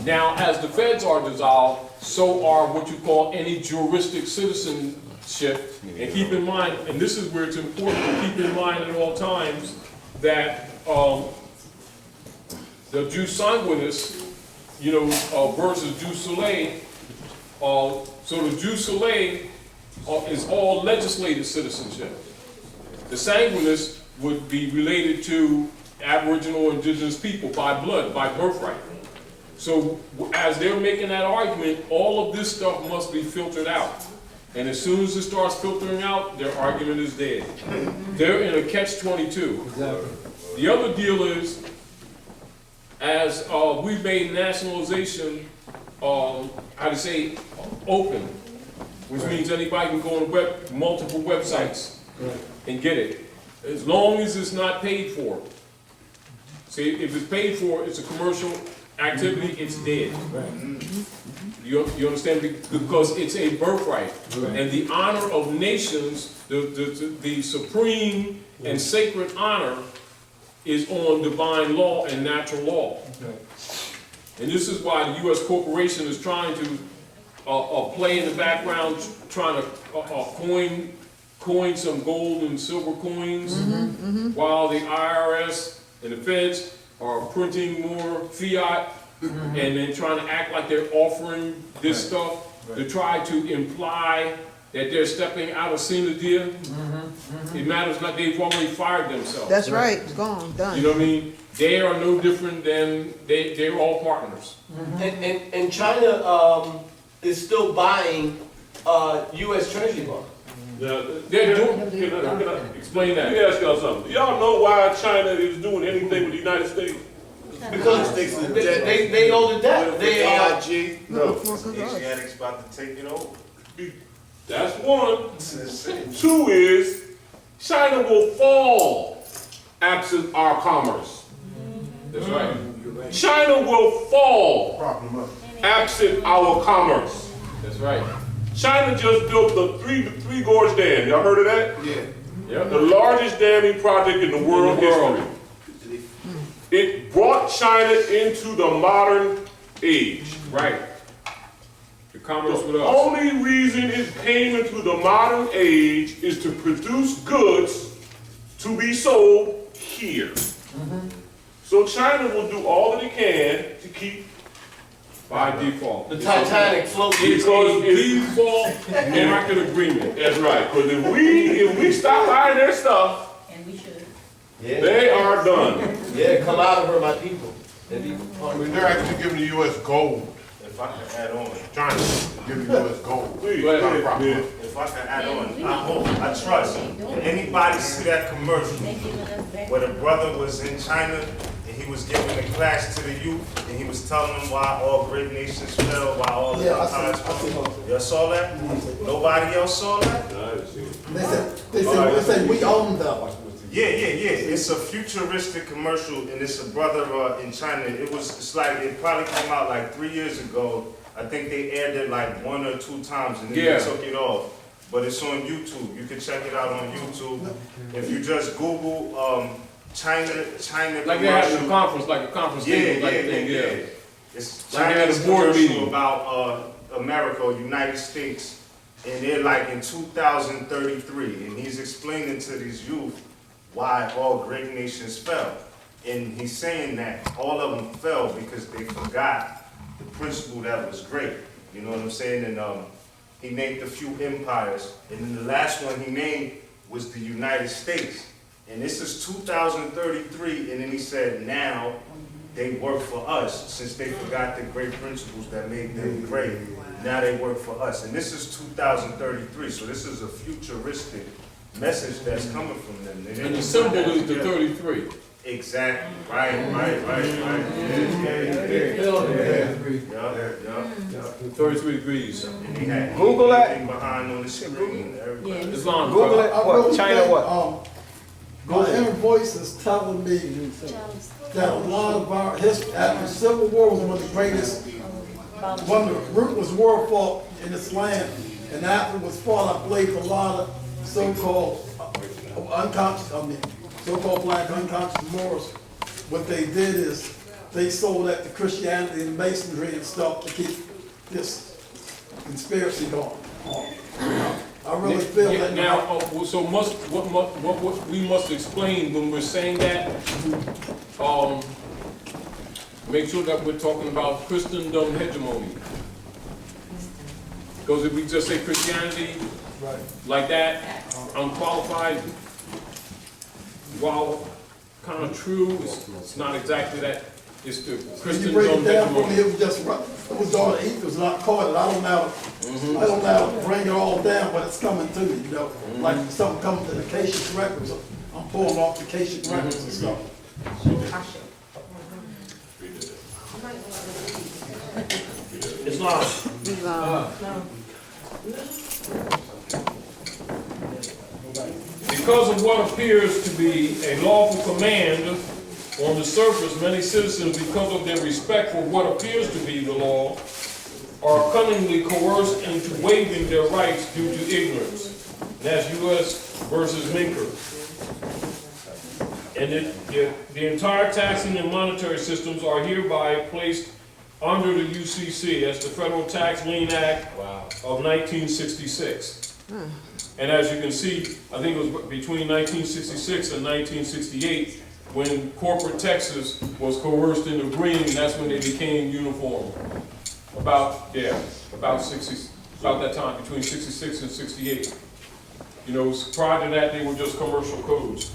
S1: Now, as the feds are dissolved, so are what you call any juristic citizenship. And keep in mind, and this is where it's important to keep in mind at all times, that the jus sanguinis, you know, versus jus soli. So the jus soli is all legislative citizenship. The sanguinis would be related to Aboriginal or indigenous people by blood, by birthright. So as they're making that argument, all of this stuff must be filtered out. And as soon as it starts filtering out, their argument is dead. They're in a catch-22. The other deal is, as we've made nationalization, how to say, open, which means anybody can go on multiple websites and get it, as long as it's not paid for. See, if it's paid for, it's a commercial activity, it's dead. You understand? Because it's a birthright. And the honor of nations, the supreme and sacred honor, is on divine law and natural law. And this is why the U.S. corporation is trying to play in the background, trying to coin some gold and silver coins, while the IRS and the feds are printing more fiat, and then trying to act like they're offering this stuff to try to imply that they're stepping out of Synodia. It matters like they've already fired themselves.
S12: That's right, it's gone, done.
S1: You know what I mean? They are no different than, they're all partners.
S4: And China is still buying U.S. Treasury bonds.
S1: They're doing, can I explain that?
S13: Let me ask y'all something. Y'all know why China is doing anything with the United States?
S4: Because they owe the debt. They
S10: AIG.
S12: No.
S5: Asiatics about to take it over.
S13: That's one. Two is China will fall absent our commerce.
S1: That's right.
S13: China will fall absent our commerce.
S1: That's right.
S13: China just built the Three Gorge Dam. Y'all heard of that?
S10: Yeah.
S1: Yep.
S13: The largest damming project in the world history. It brought China into the modern age.
S1: Right. The commerce with
S13: The
S1: us.
S13: only reason it came into the modern age is to produce goods to be sold here. So China will do all that it can to keep
S1: By default.
S4: The Titanic floats.
S1: It's a default market agreement.
S13: That's right. Because if we stop buying their stuff,
S11: And we should.
S4: Yeah,
S13: they are done.
S4: yeah, come out of her, my people. They be
S9: I mean, they're actually giving the U.S. gold.
S5: If I can add on,
S9: China giving the U.S. gold.
S13: Please,
S1: Go ahead,
S13: not a problem.
S1: man.
S5: if I can add on, I hope, I trust, if anybody see that commercial
S6: They giving us back.
S5: where the brother was in China and he was giving a class to the youth and he was telling them why all great nations fell, why all the empires fell. Y'all saw that? Nobody else saw that?
S13: No, I didn't see it.
S10: They say we own them.
S5: Yeah. It's a futuristic commercial, and it's a brother in China. It's like, it probably came out like 3 years ago. I think they aired it like 1 or 2 times, and then
S1: Yeah.
S5: they took it off. But it's on YouTube. You can check it out on YouTube. If you just Google China
S1: Like they had a
S5: commercial.
S1: conference, like a conference table type thing, yeah.
S5: It's
S1: Like they had a
S5: China's
S1: board
S5: commercial
S1: meeting.
S5: about America, United States, and they're like in 2033, and he's explaining to these youth why all great nations fell. And he's saying that all of them fell because they forgot the principle that was great. You know what I'm saying? And he named a few empires, and then the last one he named was the United States. And this is 2033, and then he said now they work for us, since they forgot the great principles that made them great. Now they work for us. And this is 2033, so this is a futuristic message that's coming from them.
S1: And the symbol is the 33.
S5: Exactly. Right. Yeah.
S1: 33 degrees.
S5: And they had
S7: Google that.
S5: everything behind on the screen. Everybody.
S1: Islam.
S7: Google it.
S8: I
S7: What?
S8: really
S7: China
S8: think,
S7: what?
S8: My inner voice is telling me that a lot of our history, after the Civil War was one of the greatest, one of the ruthless war fought in this land, and after it was fought, I believe a lot of so-called so-called black unconscious Moors, what they did is they sold that to Christianity and Masonry and stuff to keep this conspiracy going. I really feel
S1: Yeah,
S8: that
S1: now, so what we must explain when we're saying that, make sure that we're talking about Christendom hegemony. Because if we just say Christianity, like that, unqualified, while kind of true, it's not exactly that.
S12: It's the
S14: When you
S12: Christians
S14: break
S12: on
S14: it down for me,
S12: victim.
S14: it was just right. It was all it was not caught. I don't know. I don't know how to bring it all down, but it's coming to me. You know, like something comes to the Acacia records. I'm pulling off the Acacia records and stuff.
S12: Islam. Because of what appears to be a lawful command on the surface, many citizens, because of their respect for what appears to be the law, are cunningly coerced into waiving their rights due to ignorance. That's US versus Minker. And the entire taxing and monetary systems are hereby placed under the UCC. That's the Federal Tax Lien Act of 1966. And as you can see, I think it was between 1966 and 1968 when corporate Texas was coerced into agreeing, and that's when they became uniform. About that time, between 66 and 68. You know, prior to that, they were just commercial codes.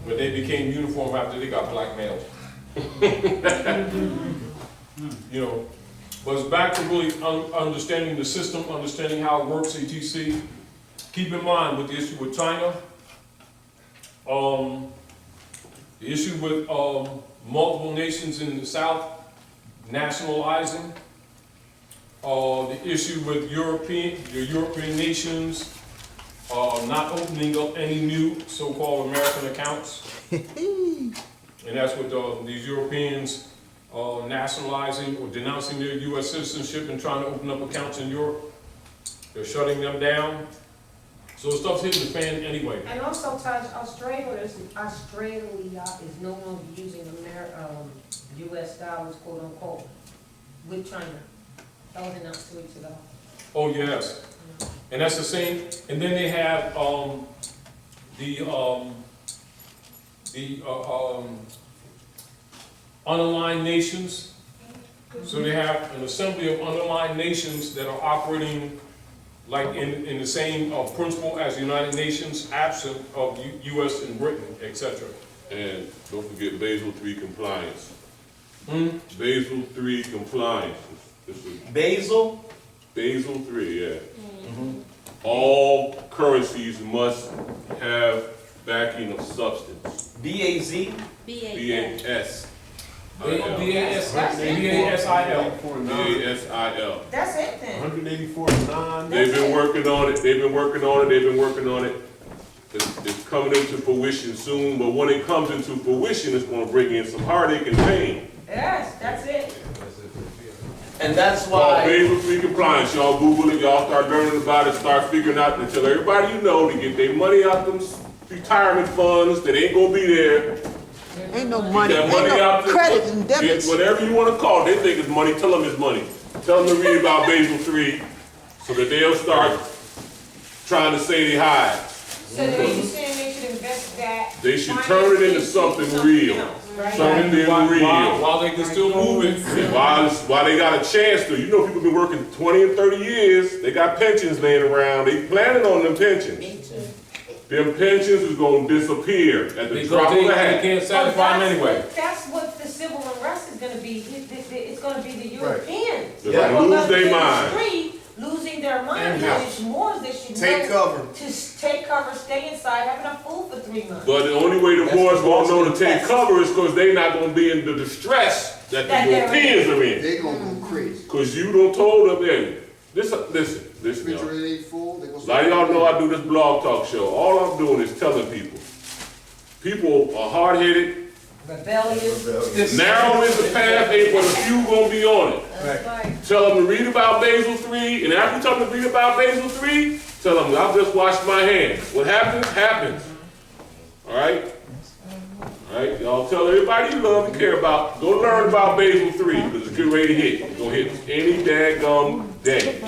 S12: But they became uniform after they got blackmailed. You know, but it's back to really understanding the system, understanding how it works, etc. Keep in mind with the issue with China, the issue with multiple nations in the South nationalizing, the issue with the European nations not opening up any new so-called American accounts. And that's what these Europeans nationalizing or denouncing their US citizenship and trying to open up accounts in Europe. They're shutting them down. So stuff's hitting the fan anyway.
S2: And also, Taj, Australia is no longer using US dollars, quote unquote, with China. That was announced 2 weeks ago.
S12: Oh, yes. And that's the same. And then they have the unaligned nations. So they have an assembly of unaligned nations that are operating like in the same principle as the United Nations, absent of US and Britain, etc.
S13: And don't forget Basel III compliance. Basel III compliance.
S4: Basel?
S13: Basel III, yeah. All currencies must have backing of substance.
S4: BAZ?
S13: BAS.
S12: BASIL.
S13: BASIL.
S2: That's it then.
S9: 184.9.
S13: They've been working on it, they've been working on it. It's coming into fruition soon, but when it comes into fruition, it's gonna bring in some heartache and pain.
S2: Yes, that's it.
S4: And that's why.
S13: Basel III compliance, y'all Google it, y'all start learning about it, start figuring out, and tell everybody you know to get their money out them retirement funds that ain't gonna be there.
S15: Ain't no money,
S13: That
S15: ain't
S13: money
S15: no
S13: out there,
S15: credit and debits.
S13: whatever you want to call it, they think it's money. Tell them it's money. Tell them to read about Basel III so that they'll start trying to say they hide.
S2: So then you saying they should invest that?
S13: They should turn it into something real.
S2: Right?
S13: Something real.
S12: While they can still move it.
S13: And while they got a chance to, you know, people been working 20 and 30 years. They got pensions laying around. They planning on them pensions. Them pensions is gonna disappear at the drop of a
S12: They
S13: hat.
S12: can't satisfy them anyway.
S2: That's what the civil unrest is gonna be. It's gonna be the Europeans.
S13: They're gonna lose their mind.
S2: Losing their mind,
S10: And
S2: which more they should
S10: Take
S2: know
S10: cover.
S2: to take cover, stay inside, have enough food for 3 months.
S13: But the only way the boys gonna know to take cover is because they not gonna be in the distress that the Europeans are in.
S10: They gonna go crazy.
S13: Because you don't told them, hey, listen, y'all.
S10: Refrigerator ain't full, they gonna
S13: A lot of y'all know I do this blog talk show. All I'm doing is telling people. People are hard-headed,
S2: Rebellious.
S13: narrow is the path, ain't but a few gonna be on it. Tell them to read about Basel III, and after you tell them to read about Basel III, tell them, I've just washed my hands. What happens, happens. All right? All right, y'all tell everybody you love and care about, go learn about Basel III, because it's getting ready to hit. It's gonna hit any daggum day.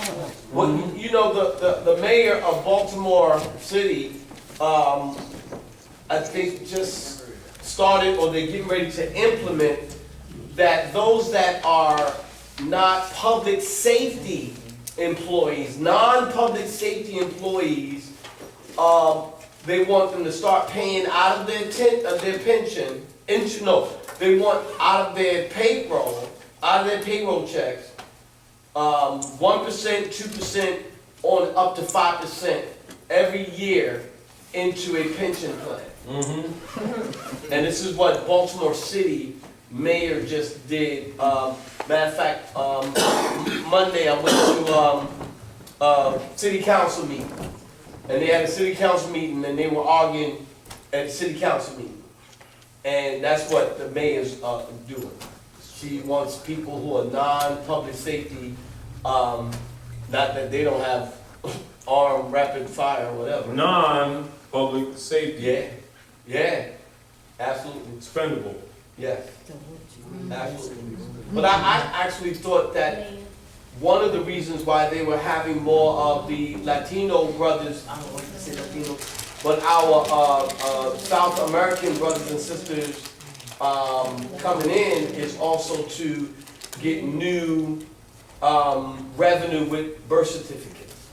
S4: Well, you know, the mayor of Baltimore City, I think just started, or they're getting ready to implement, that those that are not public safety employees, non-public safety employees, they want them to start paying out of their pension, they want out of their payroll, checks, 1%, 2%, on up to 5% every year into a pension plan. And this is what Baltimore City mayor just did. Matter of fact, Monday I went to city council meeting. And they had a city council meeting and they were arguing at the city council meeting. And that's what the mayor's doing. She wants people who are non-public safety, not that they don't have armed rapid fire or whatever.
S12: Non-public safety.
S4: Yeah, yeah, absolutely.
S12: Expendable.
S4: Yes, absolutely. But I actually thought that one of the reasons why they were having more of the Latino brothers, I don't want to say Latino, but our South American brothers and sisters coming in is also to get new revenue with birth certificates.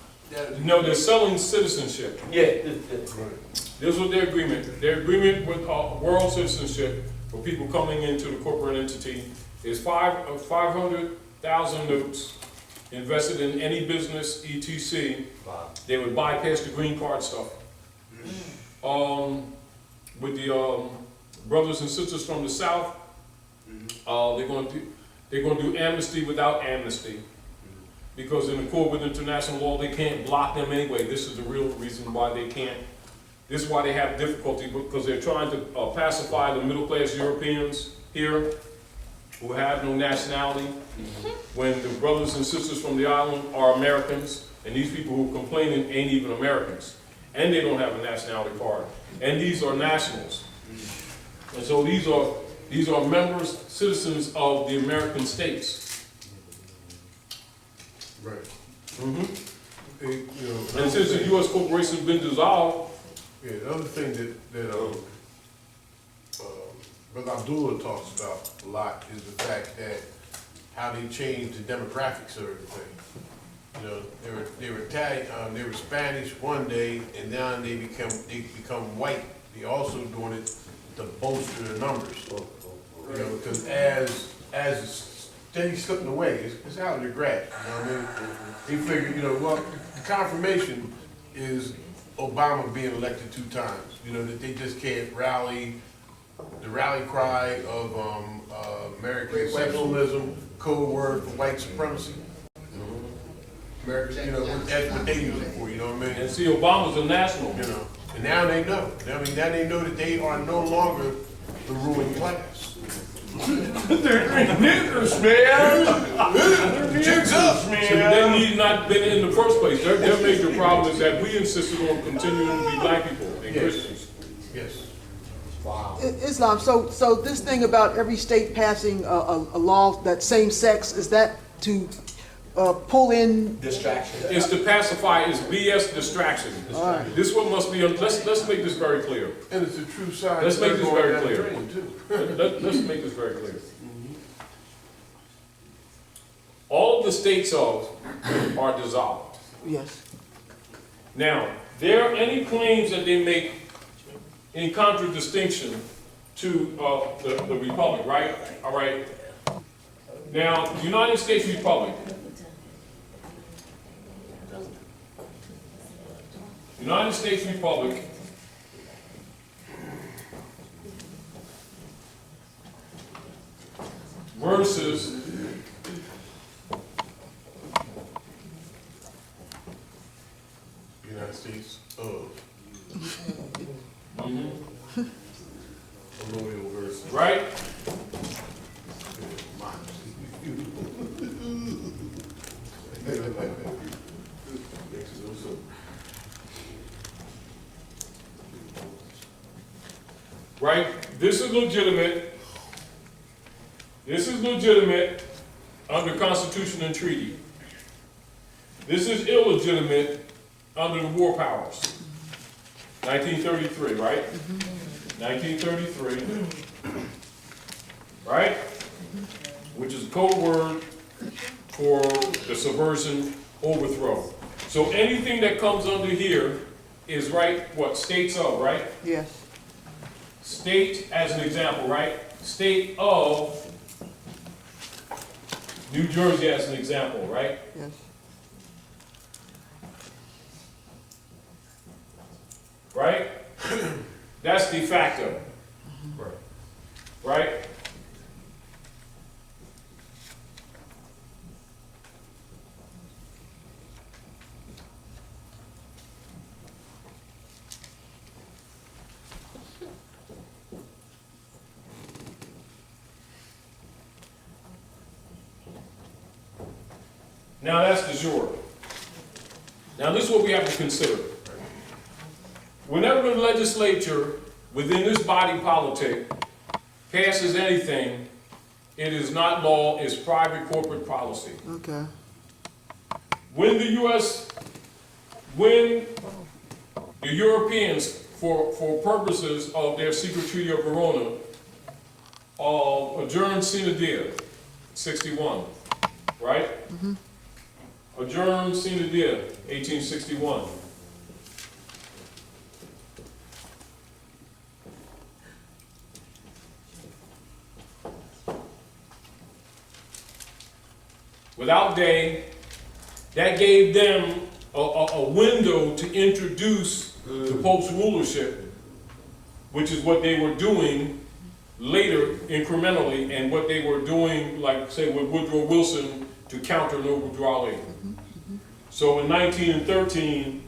S12: No, they're selling citizenship.
S4: Yeah.
S12: This was their agreement. Their agreement with world citizenship for people coming into the corporate entity is 500,000 notes invested in any business, etc.
S4: Wow.
S12: They would bypass the green card stuff. With the brothers and sisters from the South, they're going to do amnesty without amnesty. Because in accord with international law, they can't block them anyway. This is the real reason why they can't. This is why they have difficulty, because they're trying to pacify the middle-class Europeans here who have no nationality, when the brothers and sisters from the island are Americans, and these people who are complaining ain't even Americans, and they don't have a nationality card, and these are nationals. And so these are members, citizens of the American states.
S13: Right.
S12: And since the U.S. corporation has been dissolved,
S13: yeah, the other thing that Brother Abdullah talks about a lot is the fact that how they changed the demographics of everything. You know, they were Italian, they were Spanish one day, and now they become white. They also doing it to bolster the numbers. You know, because as it's steady slipping away, it's out of the grasp. You know what I mean? They figured, you know, well, the confirmation is Obama being elected 2 times. You know, that they just can't rally the rally cry of American exceptionalism, code word for white supremacy. America, you know, that's what they use it for, you know what I mean?
S12: and see, Obama's a national.
S13: You know, and now they know. I mean, now they know that they are no longer the ruling class.
S12: They're niggers, man.
S13: Jigs up,
S12: So they need not been in the first place. Their major problem is that we insisted on continuing to be black people and Christians.
S13: Yes.
S4: Wow.
S15: Islam, so this thing about every state passing a law that same sex, is that to pull in?
S4: Distraction.
S12: It's to pacify, it's BS distraction.
S15: Right.
S12: This one must be, let's make this very clear.
S13: And it's a true sign.
S12: Let's make
S13: that
S12: this
S13: they're
S12: very
S13: going
S12: clear.
S13: down the drain, too.
S12: Let's make this very clear. All of the states of are dissolved.
S15: Yes.
S12: Now, there are any claims that they make in contradistinction to the Republic, right? All right. Now, the United States Republic. United States Republic versus
S13: United States of. Colonial versus.
S12: right? Right? This is legitimate. This is legitimate under Constitution and treaty. This is illegitimate under the war powers. 1933, right? 1933. Right? Which is a code word for the subversion, overthrow. So anything that comes under here is right, what, states of, right?
S15: Yes.
S12: State, as an example, right? state of New Jersey as an example, right?
S15: Yes.
S12: Right? That's de facto. Right? Now that's de jure. Now this is what we have to consider. Whenever the legislature within this body politic passes anything, it is not law, it's private corporate policy.
S15: Okay.
S12: When the Europeans, for purposes of their secret treaty of Verona, adjourned sine die, 61, right? Adjourned sine die, 1861. Without day, that gave them a window to introduce the Pope's rulership, which is what they were doing later incrementally, and what they were doing, like say with Woodrow Wilson, to counter Noble Drew Ali. So in 1913,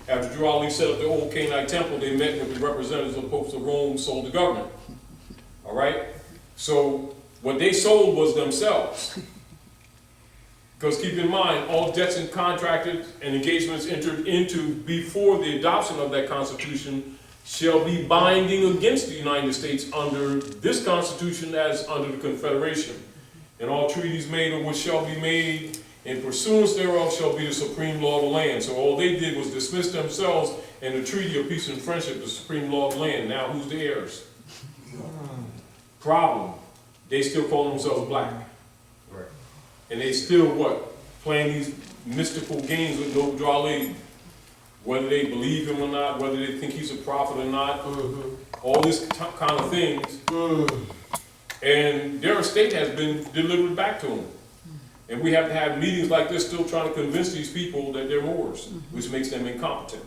S12: after Drew Ali set up the old Canaanite temple, they met with the representatives of the Popes of Rome, sold the government. All right? So what they sold was themselves. Because keep in mind, all debts and contracted and engagements entered into before the adoption of that Constitution shall be binding against the United States under this Constitution as under the Confederation. And all treaties made or which shall be made in pursuance thereof shall be the supreme law of the land. So all they did was dismiss themselves and the Treaty of Peace and Friendship, the supreme law of the land. Now who's the heirs? Problem. They still call themselves black. Right. And they still what? Playing these mystical games with Noble Drew Ali. Whether they believe him or not, whether they think he's a prophet or not. All this kind of things. And their estate has been delivered back to them. And we have to have meetings like this still trying to convince these people that they're Moors, which makes them incompetent.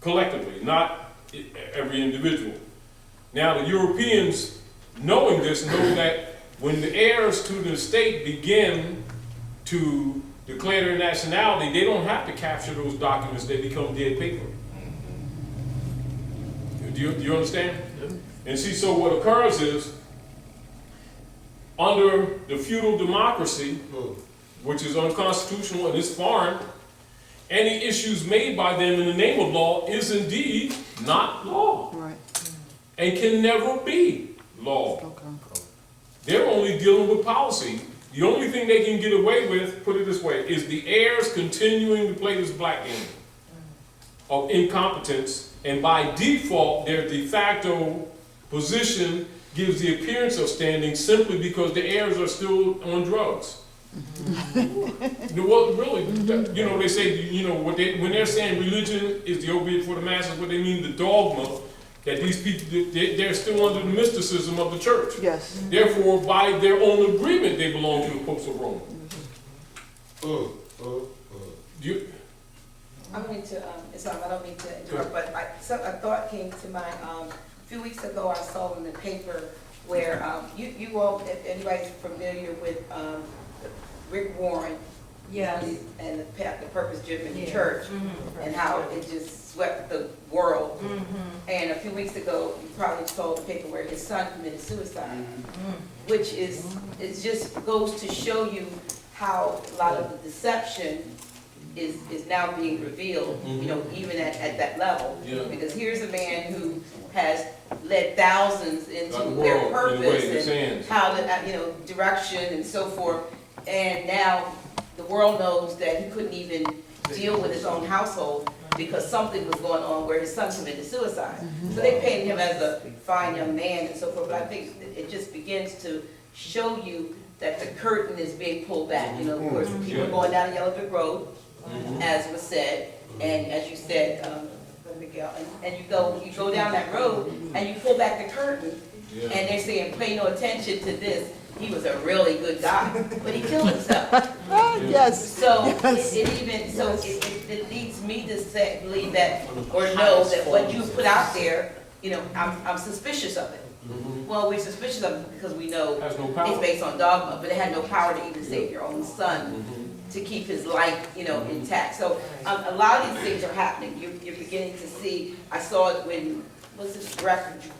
S12: Collectively, not every individual. Now the Europeans, knowing this, know that when the heirs to the estate begin to declare their nationality, they don't have to capture those documents, they become dead paper. Do you understand? And see, so what occurs is, under the feudal democracy, which is unconstitutional and is foreign, any issues made by them in the name of law is indeed not law.
S15: Right.
S12: And can never be law.
S15: Okay.
S12: They're only dealing with policy. The only thing they can get away with, put it this way, is the heirs continuing to play this black game of incompetence, and by default, their de facto position gives the appearance of standing simply because the heirs are still on drugs. Well, really, you know, they say, you know, when they're saying religion is the opiate for the masses, what they mean, the dogma, that these people, they're still under the mysticism of the church.
S15: Yes.
S12: Therefore, by their own agreement, they belong to the Popes of Rome.
S11: I don't mean to, I don't mean to interrupt, but a thought came to mind. A few weeks ago, I saw in the paper where you all, if anybody's familiar with Rick Warren,
S6: Yes.
S11: and the purpose-driven church, and how it just swept the world. And a few weeks ago, you probably saw the paper where his son committed suicide, which is, it just goes to show you how a lot of the deception is now being revealed, you know, even at that level.
S12: Yeah.
S11: Because here's a man who has led thousands into
S12: Got the
S11: their
S12: world in
S11: purpose
S12: the way of his
S11: and
S12: hands.
S11: how to, you know, direction and so forth. And now the world knows that he couldn't even deal with his own household because something was going on where his son committed suicide. So they painted him as a fine young man and so forth, but I think it just begins to show you that the curtain is being pulled back. You know, of course, people are going down Yellow Brick Road, as was said, and as you said, Miguel, and you go down that road, and you pull back the curtain, and they're saying, pay no attention to this. He was a really good guy, but he killed himself.
S15: Yes.
S11: So it leads me to say, believe that, or know that what you put out there, you know, I'm suspicious of it. Well, we're suspicious of it because we know
S12: Has no power.
S11: it's based on dogma, but it had no power to even save your own son, to keep his life, you know, intact. So a lot of these things are happening. You're beginning to see. I saw it when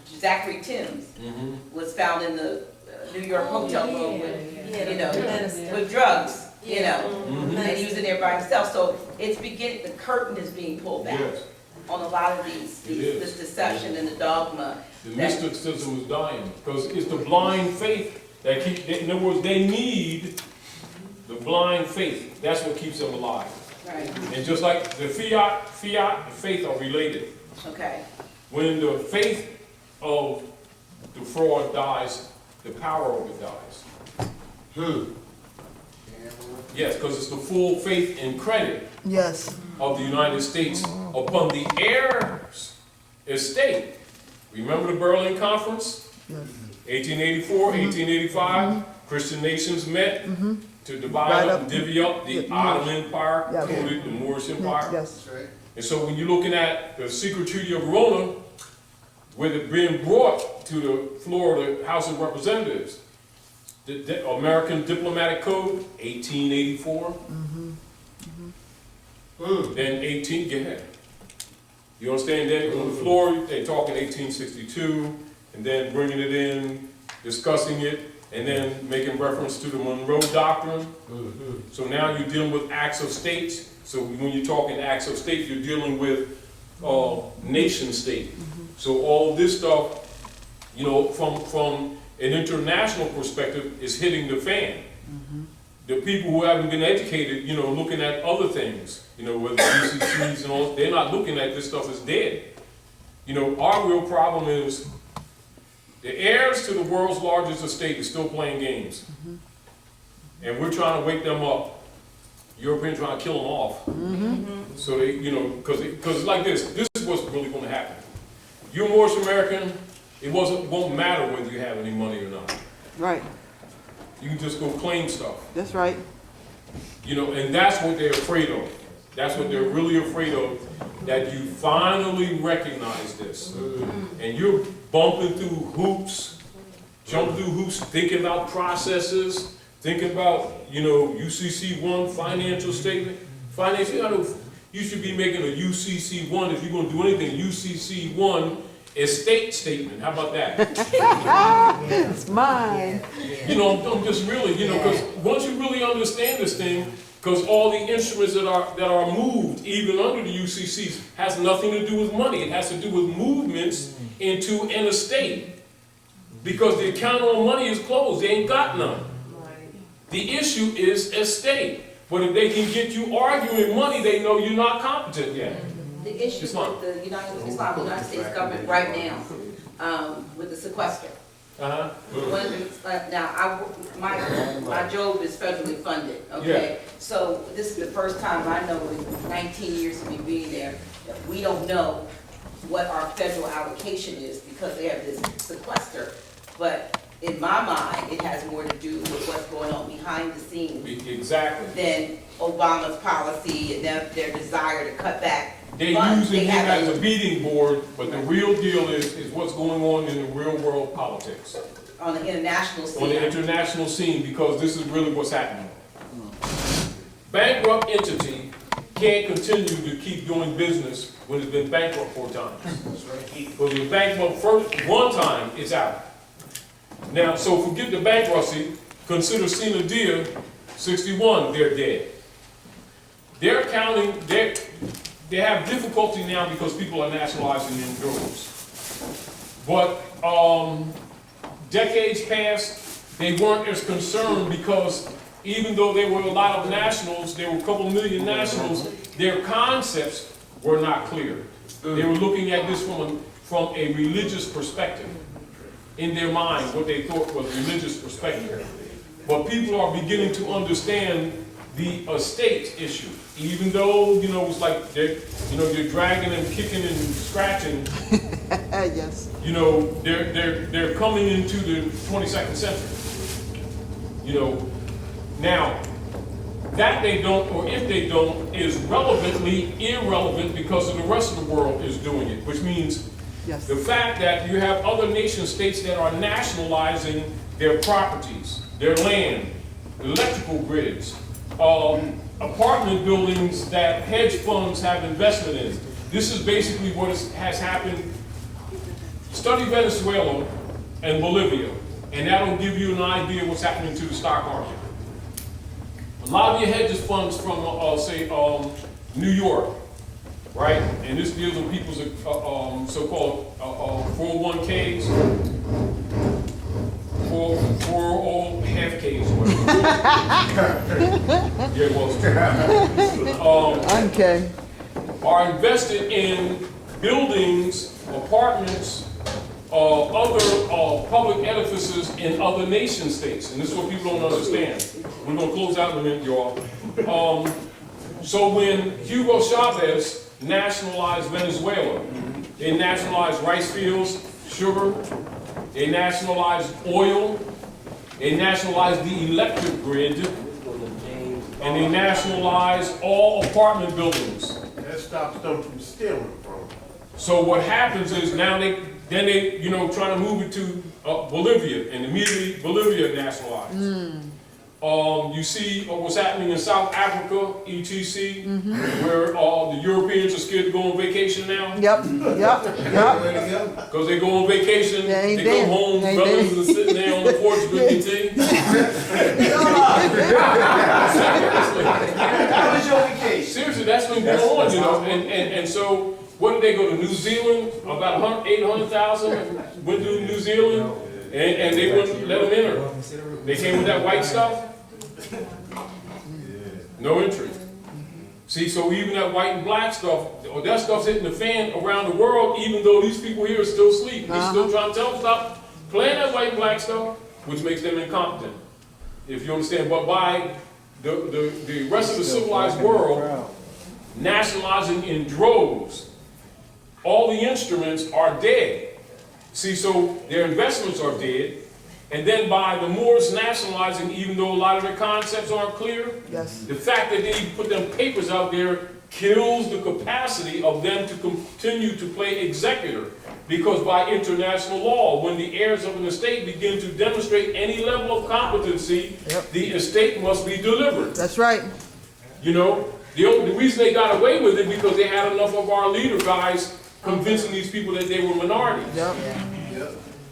S11: Zachary Timms was found in the New York hotel room with, you know, with drugs, you know, and he was in there by himself. So it's beginning. The curtain is being pulled back on a lot of this deception and the dogma.
S12: The mysticism is dying because it's the blind faith that keep. In other words, they need the blind faith. That's what keeps them alive.
S11: Right.
S12: And just like the fiat and faith are related.
S11: Okay.
S12: When the faith of the fraud dies, the power of it dies. Yes, because it's the full faith and credit
S15: Yes.
S12: of the United States upon the heirs' estate. Remember the Berlin Conference? 1884, 1885, Christian nations met to divide up and divvy up the Ottoman Empire, including the Moorish Empire.
S15: Yes.
S12: And so when you're looking at the secret treaty of Verona, with it being brought to the floor of the House of Representatives, the American Diplomatic Code, 1884. Then 18, get ahead. You understand? Then on the floor, they talk in 1862, and then bringing it in, discussing it, and then making reference to the Monroe Doctrine. So now you're dealing with acts of states. So when you're talking acts of states, you're dealing with nation state. So all this stuff, you know, from an international perspective, is hitting the fan. The people who haven't been educated, you know, looking at other things, you know, whether UCCs and all, they're not looking at this stuff as dead. You know, our real problem is the heirs to the world's largest estate is still playing games. And we're trying to wake them up. Europeans trying to kill them off. So they, you know, because it's like this is what's really going to happen. You're Moorish American, it won't matter whether you have any money or not.
S15: Right.
S12: You can just go claim stuff.
S15: That's right.
S12: You know, and that's what they're afraid of. That's what they're really afraid of, that you finally recognize this. And you're bumping through hoops, jumping through hoops, thinking about processes, thinking about, you know, UCC1 financial statement. You should be making a UCC1 if you're going to do anything. UCC1 estate statement. How about that?
S15: It's mine.
S12: You know, I'm just really, you know, because once you really understand this thing, because all the instruments that are moved, even under the UCCs, has nothing to do with money. It has to do with movements into an estate. Because the account on money is closed. They ain't got none. The issue is estate. But if they can get you arguing money, they know you're not competent yet.
S11: The issue with the United States government right now, with the sequester. One of the, now, my job is federally funded, okay? So this is the first time I know in 19 years of me being there that we don't know what our federal allocation is because they have this sequester. But in my mind, it has more to do with what's going on behind the scenes.
S12: Exactly.
S11: Than Obama's policy and their desire to cut back.
S12: They're using him as a beating board, but the real deal is what's going on in the real world politics.
S11: On the international scene.
S12: On the international scene, because this is really what's happening. Bankrupt entity can't continue to keep doing business when it's been bankrupt 4 times. Because it's bankrupt one time, it's out. Now, so forget the bankruptcy, consider Sina Dia, 61, they're dead. They're counting, they have difficulty now because people are nationalizing in droves. But decades past, they weren't as concerned because even though there were a lot of nationals, there were a couple million nationals, their concepts were not clear. They were looking at this from a religious perspective. In their mind, what they thought was religious perspective. But people are beginning to understand the estate issue. Even though, it's like you're dragging and kicking and scratching,
S15: Yes.
S12: they're coming into the 22nd century. Now, that they don't, or if they don't, is relevantly irrelevant because of the rest of the world is doing it, which means
S15: Yes.
S12: the fact that you have other nation states that are nationalizing their properties, their land, electrical grids, apartment buildings that hedge funds have investment in. This is basically what has happened. Study Venezuela and Bolivia, and that'll give you an idea of what's happening to the stock market. A lot of your hedge funds from, say, New York, right? And this deals with people's so-called 401ks, 4 half Ks, whatever. Yeah, well,
S15: Okay.
S12: are invested in buildings, apartments, other public edifices in other nation states. And this is what people don't understand. We're going to close out in a minute, y'all. So when Hugo Chavez nationalized Venezuela, they nationalized rice fields, sugar, they nationalized oil, they nationalized the electric grid, and they nationalized all apartment buildings.
S10: That stops them from stealing from them.
S12: So what happens is now they trying to move it to Bolivia, and immediately Bolivia nationalized. You see what's happening in South Africa, etc., where the Europeans are scared to go on vacation now.
S15: Yep.
S12: Because they go on vacation,
S15: They
S12: they
S15: ain't
S12: come home,
S15: dead.
S12: brothers are sitting there on the porch drinking tea.
S4: How was your vacation?
S12: Seriously, that's been going on, and so what did they go to New Zealand? About 800,000 went to New Zealand, and they wouldn't let them enter. They came with that white stuff. No entry. See, so even that white and black stuff, that stuff's hitting the fan around the world, even though these people here are still asleep. They're still trying to tell them stop playing that white and black stuff, which makes them incompetent. If you understand, but by the rest of the civilized world nationalizing in droves, all the instruments are dead. See, so their investments are dead. And then by the Moors nationalizing, even though a lot of their concepts aren't clear,
S15: Yes.
S12: the fact that they even put them papers out there kills the capacity of them to continue to play executor. Because by international law, when the heirs of an estate begin to demonstrate any level of competency, the estate must be delivered.
S15: That's right.
S12: The reason they got away with it because they had enough of our leader guys convincing these people that they were minorities.
S15: Yep.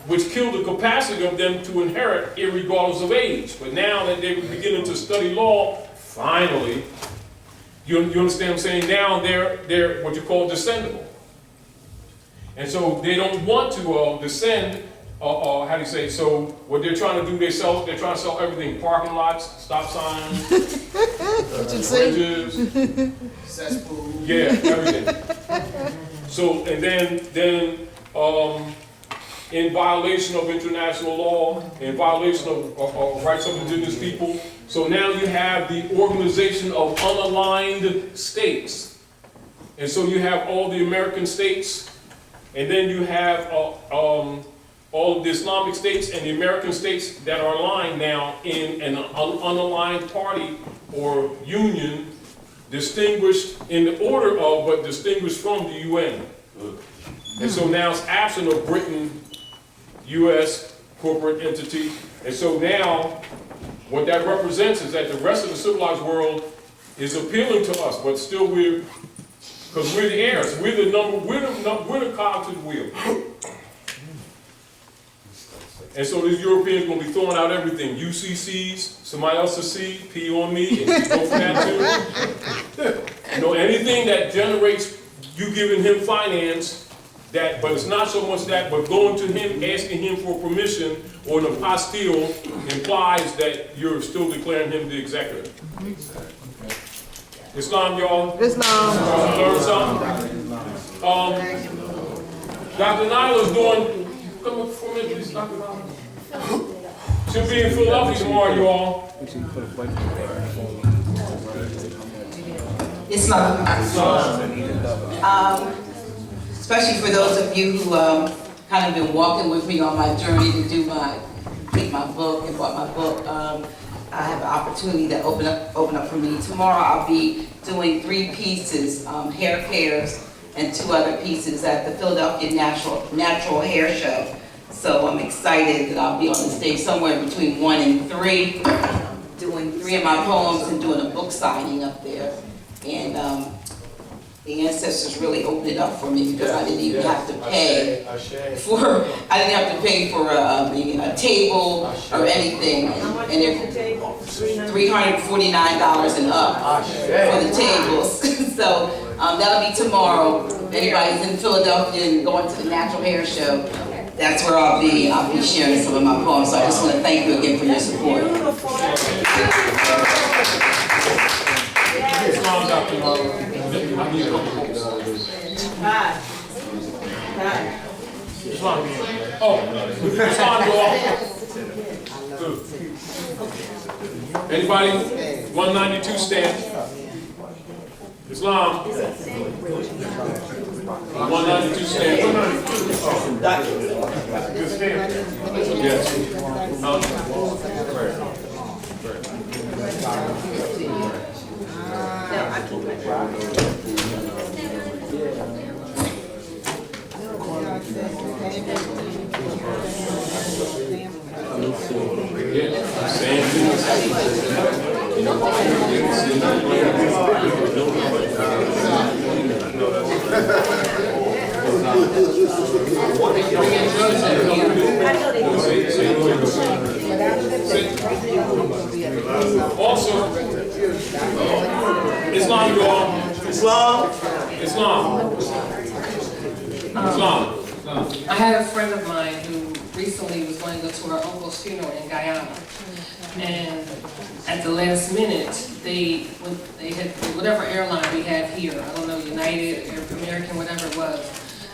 S12: Which killed the capacity of them to inherit irregardless of age. But now that they're beginning to study law, finally, you understand what I'm saying? Now they're what you call descendable. And so they don't want to descend, how do you say, so what they're trying to do, they're trying to sell everything, parking lots, stop signs, bridges,
S10: Cesspool.
S12: yeah, everything. So, and then in violation of international law, in violation of rights of indigenous people. So now you have the organization of unaligned states. And so you have all the American states, and then you have all of the Islamic states and the American states that are aligned now in an unaligned party or union, distinguished in the order of, but distinguished from the UN. And so now it's absent of Britain, US corporate entity. And so now what that represents is that the rest of the civilized world is appealing to us, but still because we're the heirs. We're the cog to the wheel. And so these Europeans are going to be throwing out everything. UCCs, somebody else to see, P on me, and go for that too. Anything that generates you giving him finance, but it's not so much that, but going to him, asking him for permission or an apostille implies that you're still declaring him the executor. Islam, y'all?
S15: Islam.
S12: Learn something? Dr. Nyla's doing, come up for a minute, please, Dr. Nyla. She'll be in Philadelphia tomorrow, y'all.
S11: Islam. Especially for those of you who kind of been walking with me on my journey to do take my book and bought my book. I have an opportunity to open up for me. Tomorrow I'll be doing 3 pieces, hair pairs, and 2 other pieces at the Philadelphia Natural Hair Show. So I'm excited that I'll be on the stage somewhere between 1 and 3, doing 3 of my poems and doing a book signing up there. And the ancestors really opened it up for me because I didn't even have to pay for a table or anything. And they're $349 and up for the tables. So that'll be tomorrow. If anybody's in Philadelphia and going to the Natural Hair Show, that's where I'll be. I'll be sharing some of my poems. So I just want to thank you again for your support.
S12: Anybody? 192 stamp. Islam. 192 stamp. Yes. Also, Islam, you all. Islam.
S2: I had a friend of mine who recently was going to go to her uncle's funeral in Guyana. And at the last minute, they had whatever airline we have here, I don't know, United, American, whatever it was,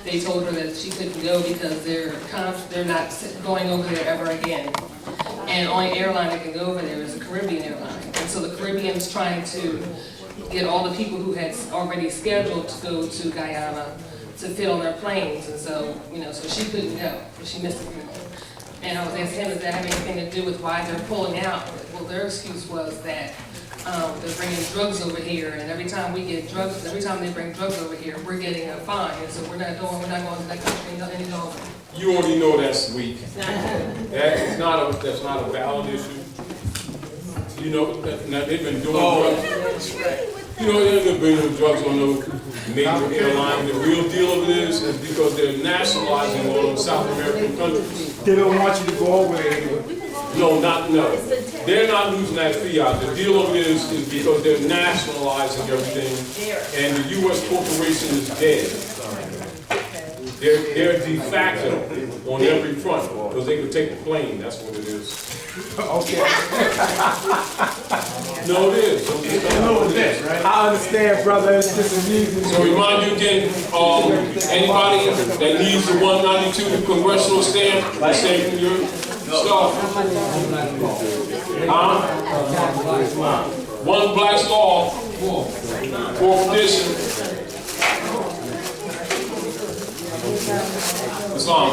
S2: they told her that she couldn't go because they're not going over there ever again. And only airline that can go over there is the Caribbean airline. And so the Caribbean's trying to get all the people who had already scheduled to go to Guyana to fit on their planes. And so, so she couldn't go, so she missed the funeral. And I was asking him, does that have anything to do with why they're pulling out? Well, their excuse was that they're bringing drugs over here, and every time they bring drugs over here, we're getting a fine. And so we're not going to that country any longer.
S12: You already know that's weak. That's not a valid issue. Now they've been doing drugs. They've been doing drugs on those major airlines. The real deal of it is because they're nationalizing all of South American countries.
S3: They don't want you to go over there.
S12: No. They're not losing that fiat. The deal of it is because they're nationalizing everything, and the U.S. corporation is dead. They're de facto on every front because they can take the plane. That's what it is.
S3: Okay.
S12: No, it is.
S3: I understand, brother. It's just amusing.
S12: So remind you again, anybody that needs the 192 congressional stamp, saving your stuff. One Black's Law, 4th edition. Islam.